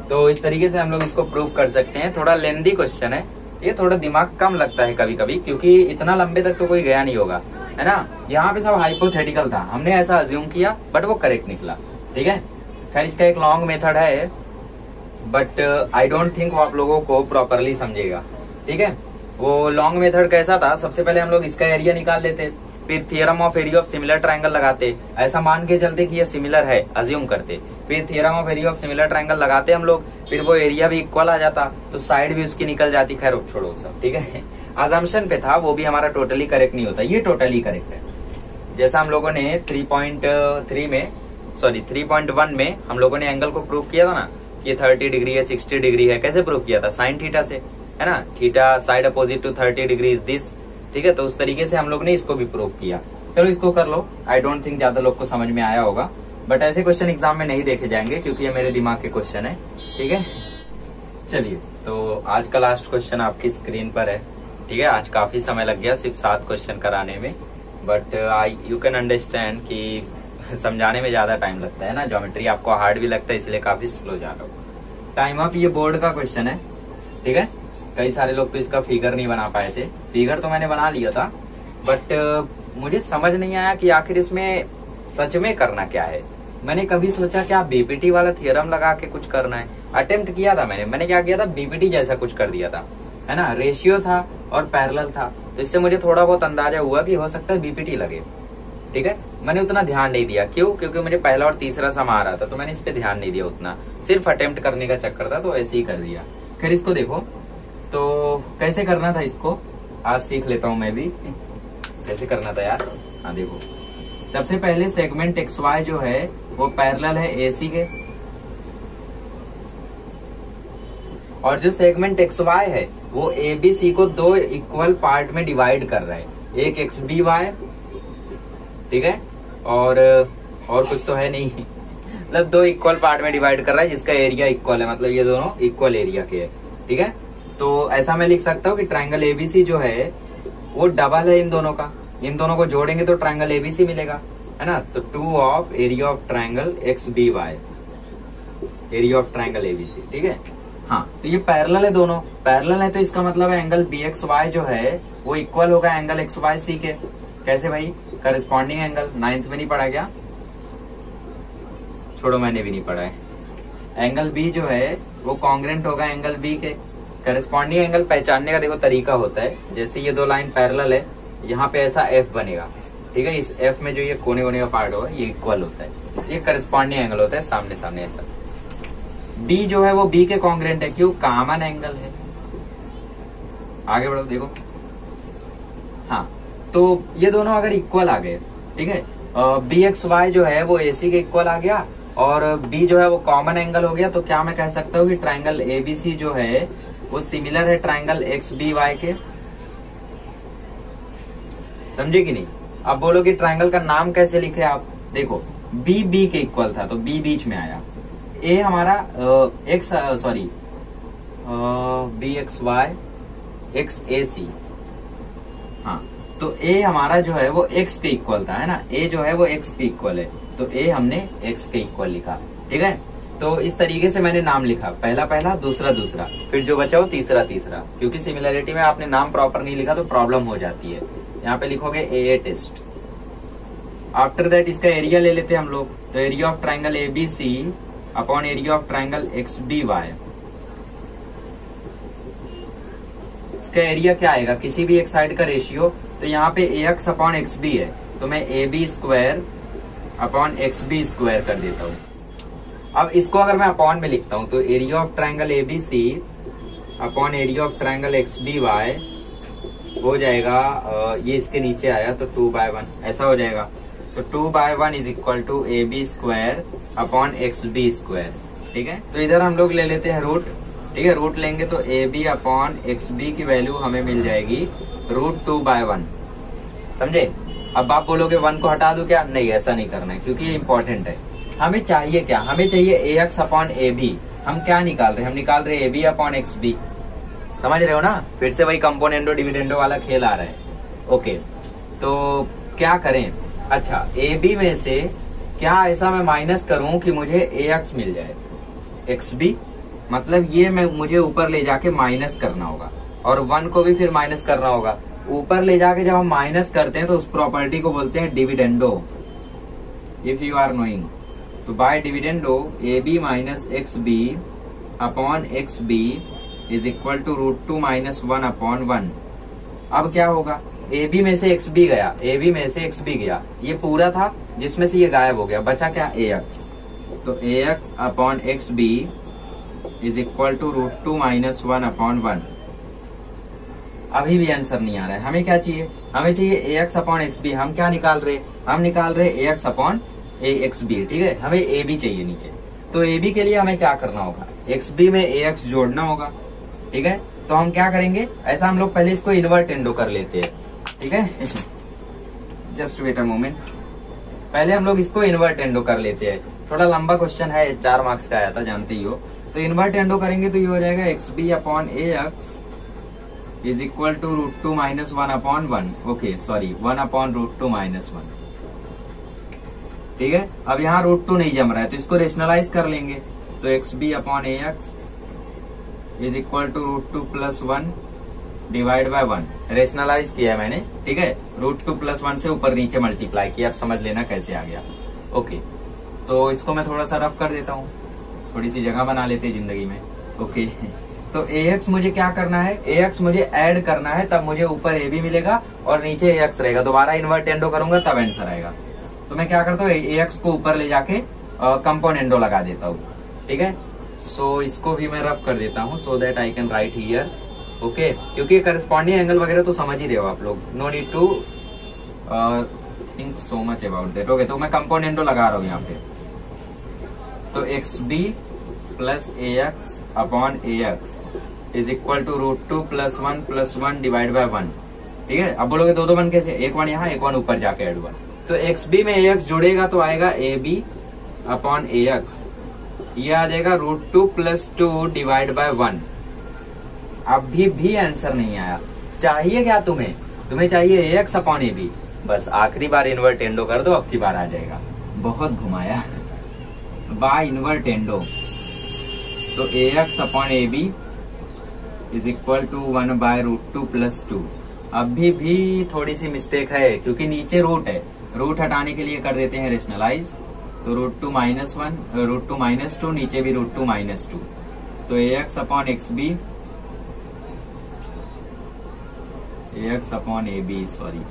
तो इस तरीके से हम लोग इसको प्रूव कर सकते हैं। थोड़ा लेंदी क्वेश्चन है ये, थोड़ा दिमाग कम लगता है कभी कभी, क्योंकि इतना लंबे तक तो कोई गया नहीं होगा, है ना। यहाँ पे सब हाइपोथेटिकल था, हमने ऐसा अज्यूम किया बट वो करेक्ट निकला। ठीक है, खैर इसका एक लॉन्ग मेथड है, बट आई डोंट थिंक वो आप लोगों को प्रॉपरली समझेगा। ठीक है, वो लॉन्ग मेथड कैसा था? सबसे पहले हम लोग इसका एरिया निकाल लेते, फिर theorem of area of similar triangle लगाते, ऐसा मान के चलते कि ये सिमिलर है, अज्यूम करते, फिर theorem of area of similar triangle लगाते हम लोग, फिर वो एरिया भी इक्वल आ जाता, तो साइड भी उसकी निकल जाती। खैर छोड़ो सब, ठीक है, अजम्पशन पे था, वो भी हमारा टोटली करेक्ट नहीं होता, ये टोटली करेक्ट है। जैसा हम लोगों ने 3.3 में, सॉरी 3.1 में हम लोगों ने एंगल को प्रूव किया था ना, ये 30 डिग्री है, 60 डिग्री है। कैसे प्रूव किया था? साइन थीटा से, है ना। Theta side opposite to 30 degree is this. ठीक है, तो उस तरीके से हम लोग ने इसको भी प्रूव किया। चलो इसको कर लो, आई डोंट थिंक ज्यादा लोग को समझ में आया होगा, बट ऐसे क्वेश्चन एग्जाम में नहीं देखे जाएंगे क्योंकि ये मेरे दिमाग के क्वेश्चन है। ठीक है, चलिए तो आज का लास्ट क्वेश्चन आपकी स्क्रीन पर है। ठीक है, आज काफी समय लग गया सिर्फ 7 क्वेश्चन कराने में, बट यू कैन अंडरस्टैंड कि समझाने में ज्यादा टाइम लगता है ना, ज्योमेट्री आपको हार्ड भी लगता है, इसलिए काफी स्लो जा रहा हूँ। टाइम ऑफ, ये बोर्ड का क्वेश्चन है। ठीक है, कई सारे लोग तो इसका फिगर नहीं बना पाए थे, फिगर तो मैंने बना लिया था, बट मुझे समझ नहीं आया कि आखिर इसमें सच में करना क्या है। मैंने कभी सोचा क्या बीपीटी वाला थियरम लगा के कुछ करना है, अटेम्प्ट किया था मैंने क्या किया था, बीपीटी जैसा कुछ कर दिया था, है ना। रेशियो था और पैरेलल था, तो इससे मुझे थोड़ा बहुत अंदाजा हुआ कि हो सकता है बीपीटी लगे। ठीक है, मैंने उतना ध्यान नहीं दिया, क्यों? क्योंकि मुझे पहला और तीसरा सम आ रहा था, तो मैंने इस पे ध्यान नहीं दिया उतना, सिर्फ अटेम्प्ट करने का चक्कर था, तो ऐसे ही कर दिया। खैर इसको देखो, तो कैसे करना था इसको, आज सीख लेता हूं मैं भी कैसे करना था यार। हाँ देखो, सबसे पहले सेगमेंट एक्स वाई जो है वो पैरेलल है एसी के, और जो सेगमेंट एक्स वाई है वो ए बी सी को दो इक्वल पार्ट में डिवाइड कर रहा है, एक एक्स बी वाई, ठीक है, और कुछ तो है नहीं मतलब दो इक्वल पार्ट में डिवाइड कर रहा है जिसका एरिया इक्वल है, मतलब ये दोनों इक्वल एरिया के है, ठीक है। तो ऐसा मैं लिख सकता हूँ कि ट्रायंगल एबीसी जो है वो डबल है इन दोनों का, इन दोनों को जोड़ेंगे तो ट्रायंगल एबीसी मिलेगा, है ना। तो 2 of area of triangle X B Y, area of triangle ABC, ठीक है। हाँ, तो ये पैरेलल है, दोनों पैरेलल है, तो इसका मतलब है एंगल बी एक्स वाई जो है वो इक्वल होगा एंगल एक्स वाई सी के। कैसे भाई? करस्पॉन्डिंग एंगल 9th में नहीं पढ़ा क्या? छोड़ो, मैंने भी नहीं पढ़ा है। एंगल बी जो है वो कॉन्ग्रेंट होगा एंगल बी के। करस्पॉन्डिंग एंगल पहचानने का देखो तरीका होता है, जैसे ये दो लाइन पैरेलल है, यहाँ पे ऐसा एफ बनेगा, ठीक है। इस एफ में जो ये कोने कोने का पार्ट होगा ये इक्वल होता है, ये करस्पॉन्डिंग एंगल होता है, सामने सामने ऐसा। बी जो है वो बी के कॉन्ग्रेंट है, क्यों? कॉमन एंगल है। आगे बढ़ो, देखो। हाँ, तो ये दोनों अगर इक्वल आ गए, ठीक है, बी एक्स वाई जो है वो एसी के इक्वल आ गया और बी जो है वो कॉमन एंगल हो गया, तो क्या मैं कह सकता हूँ कि ट्रायंगल एबीसी जो है वो सिमिलर है ट्रायंगल एक्स बी वाई के। समझे कि नहीं? अब बोलो कि ट्रायंगल का नाम कैसे लिखे आप? देखो, बी बी के इक्वल था तो बी बीच में आया, ए हमारा X sorry B X Y X A C, हाँ, तो ए हमारा जो है वो एक्स के इक्वल था, है ना। ए जो है वो एक्स के इक्वल है, तो ए हमने एक्स के इक्वल लिखा, ठीक है। तो इस तरीके से मैंने नाम लिखा, पहला पहला, दूसरा दूसरा, फिर जो बचा वो तीसरा तीसरा, क्योंकि सिमिलरिटी में आपने नाम प्रॉपर नहीं लिखा तो प्रॉब्लम हो जाती है। यहाँ पे लिखोगे ए टेस्ट। आफ्टर दैट इसका एरिया ले लेते हैं हम लोग, तो area of triangle A B C upon area of triangle X B Y. इसका एरिया क्या आएगा? किसी भी एक साइड का रेशियो, तो यहाँ पे A x upon x B है, तो मैं A B square upon x B square कर देता हूँ। अब इसको अगर मैं अपॉन में लिखता हूँ तो area of triangle A B C upon area of triangle X B Y हो जाएगा, ये इसके नीचे आया तो 2/1 ऐसा हो जाएगा। तो 2/1 is equal to A B square upon x B square, ठीक है। तो इधर हम लोग ले लेते हैं रूट, ठीक है। रूट लेंगे तो ए बी अपॉन एक्स बी की वैल्यू हमें मिल जाएगी √2/1, समझे। अब आप बोलोगे 1 को हटा दो क्या? नहीं, ऐसा नहीं करना है, क्योंकि ये इंपॉर्टेंट है। हमें चाहिए क्या? हमें चाहिए A x upon A B. हम क्या निकाल रहे हैं? हम निकाल रहे हैं A B upon x B, समझ रहे हो ना। फिर से वही कंपोनेंडो डिविडेंडो वाला खेल आ रहा है। ओके, तो क्या करें? अच्छा, ए बी में से क्या ऐसा मैं माइनस करूं कि मुझे ए एक्स मिल जाए, एक्स बी, मतलब ये मुझे ऊपर ले जाके माइनस करना होगा, और 1 को भी फिर माइनस करना होगा। ऊपर ले जाके जब हम माइनस करते हैं तो उस प्रॉपर्टी को बोलते हैं dividendo, if you are knowing. तो by dividendo a b minus x B upon x b is equal to √2 - 1/1। अब क्या होगा? ए बी में से एक्स बी गया, ए बी में से एक्स बी गया, ये पूरा था जिसमें से ये गायब हो गया, बचा क्या? A x. तो ए x upon x b is equal to √2 - 1/1। अभी भी आंसर नहीं आ रहा है। हमें क्या चाहिए? हमें चाहिए A x upon x B. हम क्या निकाल रहे? हम निकाल रहे ए x upon A x B, ठीक है। हमें ए बी चाहिए नीचे, तो ए बी के लिए हमें क्या करना होगा? एक्स बी में ए एक्स जोड़ना होगा, ठीक है। तो हम क्या करेंगे? ऐसा हम लोग पहले इसको इन्वर्टेंडो कर लेते हैं, ठीक है। जस्ट वेट अ मोमेंट, पहले हम लोग इसको इन्वर्टेंडो कर लेते हैं। थोड़ा लंबा क्वेश्चन है, 4 मार्क्स का आया था, जानते ही हो। तो इन्वर्टेंडो करेंगे तो ये हो जाएगा X B upon A x is equal to √2 - 1/1। Okay sorry, 1/√2 - 1, ठीक है। अब यहाँ √2 नहीं जम रहा है तो इसको रेशनलाइज कर लेंगे, तो x B upon A x is equal to √2 + 1 divide by 1। Rationalise किया है मैंने, ठीक है। √2 + 1 से ऊपर नीचे मल्टीप्लाई किया, अब समझ लेना कैसे आ गया। ओके, तो इसको मैं थोड़ा सा रफ कर देता हूँ, थोड़ी सी जगह बना लेते हैं जिंदगी में। ओके, तो ए एक्स मुझे क्या करना है? ए एक्स मुझे ऐड करना है, तब मुझे ऊपर ए बी मिलेगा और नीचे ए एक्स रहेगा। दोबारा इन्वर्टेंडो करूंगा तब आंसर आएगा। तो मैं क्या करता हूँ? ए एक्स को ऊपर ले जाके कंपोनेंडो लगा देता हूँ, ठीक है। सो इसको भी मैं रफ कर देता हूँ, so that I can write here okay, क्योंकि करस्पॉन्डिंग एंगल वगैरह तो समझ ही रहे हो आप लोग, no need to think so much about that. Okay, तो मैं कंपोनेंटो लगा रहा हूँ यहाँ पे, तो x B plus A x upon A x is equal to √2 +1 +1 divide by 1। ठीक है, अब बोलोगे दो वन कैसे, एक वन यहाँ एक वन ऊपर जाके ऐड हुआ, तो एक्स बी में ए एक्स जुड़ेगा तो आएगा A B upon A X, ये आ जाएगा √2 + 2 डिवाइड बाय 1। अभी भी आंसर नहीं आया, चाहिए क्या तुम्हें, तुम्हें चाहिए A x upon A B, बस आखिरी बार इन्वर्टेंडो कर दो, अब की बार आ जाएगा। बहुत घुमाया बाय इन्वर्टेंडो, तो ए x upon A b is equal to 1/√2 + 2। अभी भी थोड़ी सी मिस्टेक है, क्योंकि नीचे रूट है, रूट हटाने के लिए कर देते हैं रेशनलाइज, तो √2 - 1 √2 - 2, नीचे भी √2 - 2, तो ए x upon x b, a x upon A b sorry,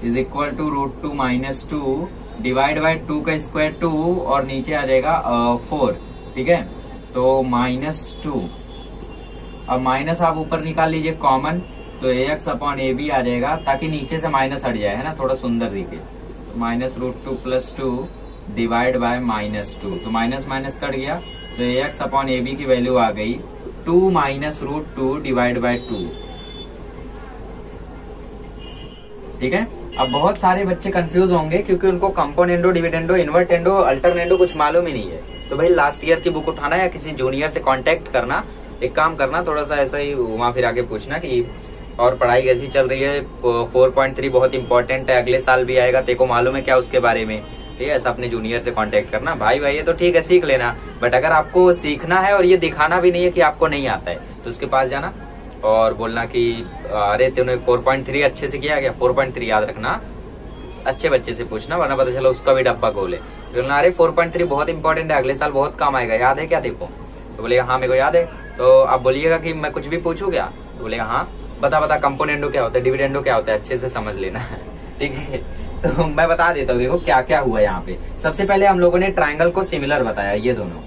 is equal to √2 - 2 divide by 2 का स्क्वायर 2 और नीचे आ जाएगा 4। ठीक है, तो -2, अब माइनस आप ऊपर निकाल लीजिए कॉमन, तो ए एक्स अपॉन ए बी आ जाएगा, ताकि नीचे से माइनस हट जाए, है ना, थोड़ा सुंदर दिखे, -√2 + 2 डिवाइड बाय -2, तो माइनस माइनस कट गया, तो ए एक्स अपॉन ए बी की वैल्यू आ गई 2 - √2 डिवाइड बाय 2। ठीक है, अब बहुत सारे बच्चे कंफ्यूज होंगे, क्योंकि उनको कंपोनेंडो, डिविडेंडो, इन्वर्टेंडो, अल्टरनेंडो कुछ मालूम ही नहीं है, तो भाई लास्ट ईयर की बुक उठाना या किसी जूनियर से कांटेक्ट करना, एक काम करना, थोड़ा सा ऐसा ही वहां फिर आके पूछना कि और पढ़ाई कैसी चल रही है, 4.3 बहुत इंपॉर्टेंट है, अगले साल भी आएगा, तेको मालूम है क्या उसके बारे में। ठीक है, ऐसा अपने जूनियर से कांटेक्ट करना, भाई ये तो ठीक है सीख लेना, बट अगर आपको सीखना है और ये दिखाना भी नहीं है कि आपको नहीं आता है, तो उसके पास जाना और बोलना कि अरे तूने 4.3 अच्छे से किया क्या, 4.3 याद रखना, अच्छे बच्चे से पूछना, वरना पता चला उसका भी डब्बा खोले, बोलना अरे 4.3 बहुत इंपॉर्टेंट है, अगले साल बहुत काम आएगा, याद है क्या देखो, तो बोलेगा हाँ मेरे को याद है, तो आप बोलिएगा कि मैं कुछ भी पूछूं क्या, तो बोलेगा हाँ बता कंपोनेंडो क्या होता है, डिविडेंडो क्या होता है, अच्छे से समझ लेना। ठीक है, तो मैं बता देता हूँ, देखो क्या क्या हुआ यहाँ पे। सबसे पहले हम लोगों ने ट्राइंगल को सिमिलर बताया, ये दोनों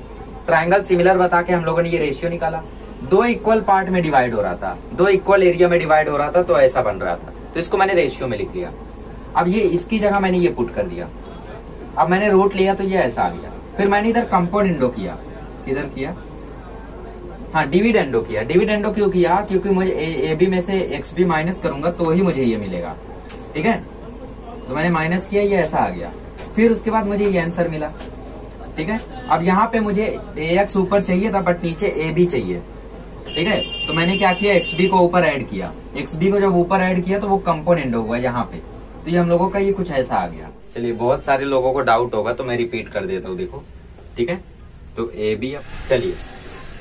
ट्राइंगल सिमिलर बता के हम लोगों ने ये रेशियो निकाला, 2 इक्वल पार्ट में डिवाइड हो रहा था, 2 इक्वल एरिया में डिवाइड हो रहा था, तो ऐसा बन रहा था, तो इसको मैंने रेशियो में लिख लिया। अब ये इसकी जगह मैंने ये पुट कर दिया, अब मैंने रूट लिया तो ये ऐसा आ गया, फिर मैंने इधर कंपोनेंडो किया, किधर किया, हाँ डिविडेंडो किया। डिविडेंडो क्यों किया, क्योंकि मुझे ए बी में से एक्स बी माइनस करूंगा तो ही मुझे ये मिलेगा। ठीक है, तो मैंने माइनस किया, ये ऐसा आ गया, फिर उसके बाद मुझे ये आंसर मिला। ठीक है, अब यहाँ पे मुझे ए एक्स ऊपर चाहिए था, बट नीचे ए बी चाहिए। ठीक है, तो मैंने क्या किया, एक्स बी को ऊपर ऐड किया, एक्स बी को जब ऊपर ऐड किया तो वो कंपोनेंडो हुआ यहाँ पे, तो ये हम लोगों का ये कुछ ऐसा आ गया। चलिए, बहुत सारे लोगों को डाउट होगा तो मैं रिपीट कर देता हूँ, देखो। ठीक है, तो ए बी, चलिए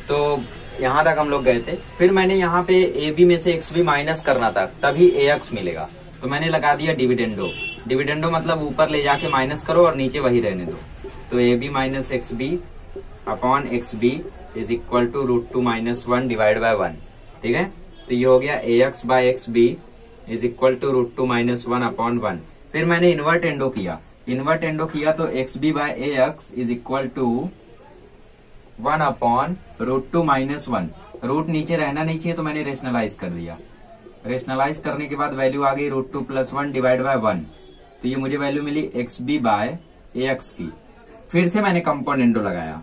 तो यहाँ तक हम लोग गए थे, फिर मैंने यहाँ पे ए बी में से एक्स बी माइनस करना था, तभी ए एक्स मिलेगा, तो मैंने लगा दिया डिविडेंडो। डिविडेंडो मतलब ऊपर ले जाके माइनस करो और नीचे वही रहने दो, तो ए b minus x B upon x b is equal to √2 - 1 divide by 1। ठीक है, तो ये हो गया a x by x b is equal to √2 - 1 upon 1। फिर मैंने इन्वर्टेंडो किया, तो x b by a x is equal to 1 upon √2 - 1। Root नीचे रहना नहीं चाहिए, तो मैंने रेशनलाइज कर दिया। रेशनलाइज करने के बाद वैल्यू आ गई √2 + 1 डिवाइड बाय 1, तो ये मुझे value milli x b by a x की। फिर से मैंने कंपोनेंडो लगाया,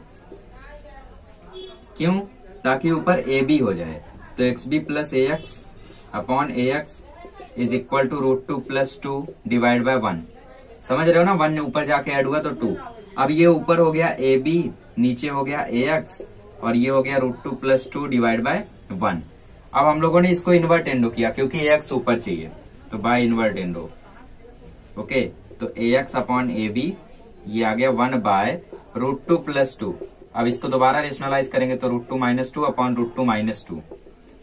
क्यों, ताकि ऊपर ए बी हो जाए, तो x B plus A x upon A x is equal to √2 + 2 divide by 1। समझ रहे हो ना, 1 ऊपर जाके ऐड हुआ तो 2। अब ये ऊपर हो गया ए बी, नीचे हो गया ए एक्स, और ये हो गया √2 + 2 डिवाइड बाय 1। अब हम लोगों ने इसको इन्वर्टेंडो किया, क्योंकि ए एक्स ऊपर चाहिए, तो बाय इन्वर्टेंडो। ओके, तो ए एक्स अपॉन ए बी, ये आ गया 1 बाय √2 + 2। अब इसको दोबारा रेशनलाइज करेंगे तो √2 - 2 अपॉन √2 - 2,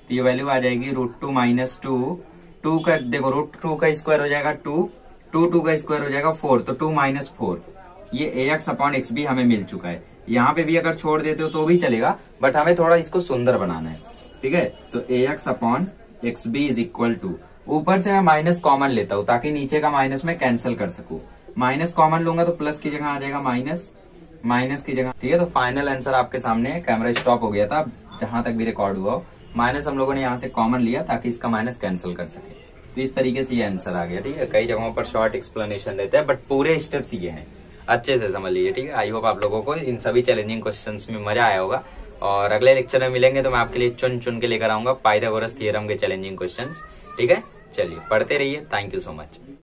तो ये वैल्यू आ जाएगी √2 - 2, 2 का देखो √2 का स्क्वायर हो जाएगा 2, 2 का स्क्वायर हो जाएगा 4, तो 2 - 4। ये ए एक्स अपॉन एक्स बी हमें मिल चुका है। यहाँ पे भी अगर छोड़ देते हो तो भी चलेगा, बट हमें थोड़ा इसको सुंदर बनाना है। ठीक है, तो ए x upon x b is equal to, ऊपर से मैं माइनस कॉमन लेता हूँ ताकि नीचे का माइनस में कैंसिल कर सकूं। माइनस कॉमन लूंगा तो प्लस की जगह आ जाएगा माइनस की जगह। ठीक है, तो फाइनल आंसर आपके सामने है। कैमरा स्टॉप हो गया था, जहां तक भी रिकॉर्ड हुआ, माइनस हम लोगों ने यहाँ से कॉमन लिया ताकि इसका माइनस कैंसिल कर सके। तो इस तरीके से ये आंसर आ गया। ठीक है, कई जगहों पर शॉर्ट एक्सप्लेनेशन देते हैं बट पूरे स्टेप्स ये हैं, अच्छे से समझ लीजिए। ठीक है, आई होप आप लोगों को इन सभी चैलेंजिंग क्वेश्चंस में मजा आया होगा। और अगले लेक्चर में मिलेंगे तो मैं आपके लिए चुन चुन के लेकर आऊंगा पाइथागोरस थ्योरम के चैलेंजिंग क्वेश्चंस। ठीक है, चलिए पढ़ते रहिए। Thank you so much.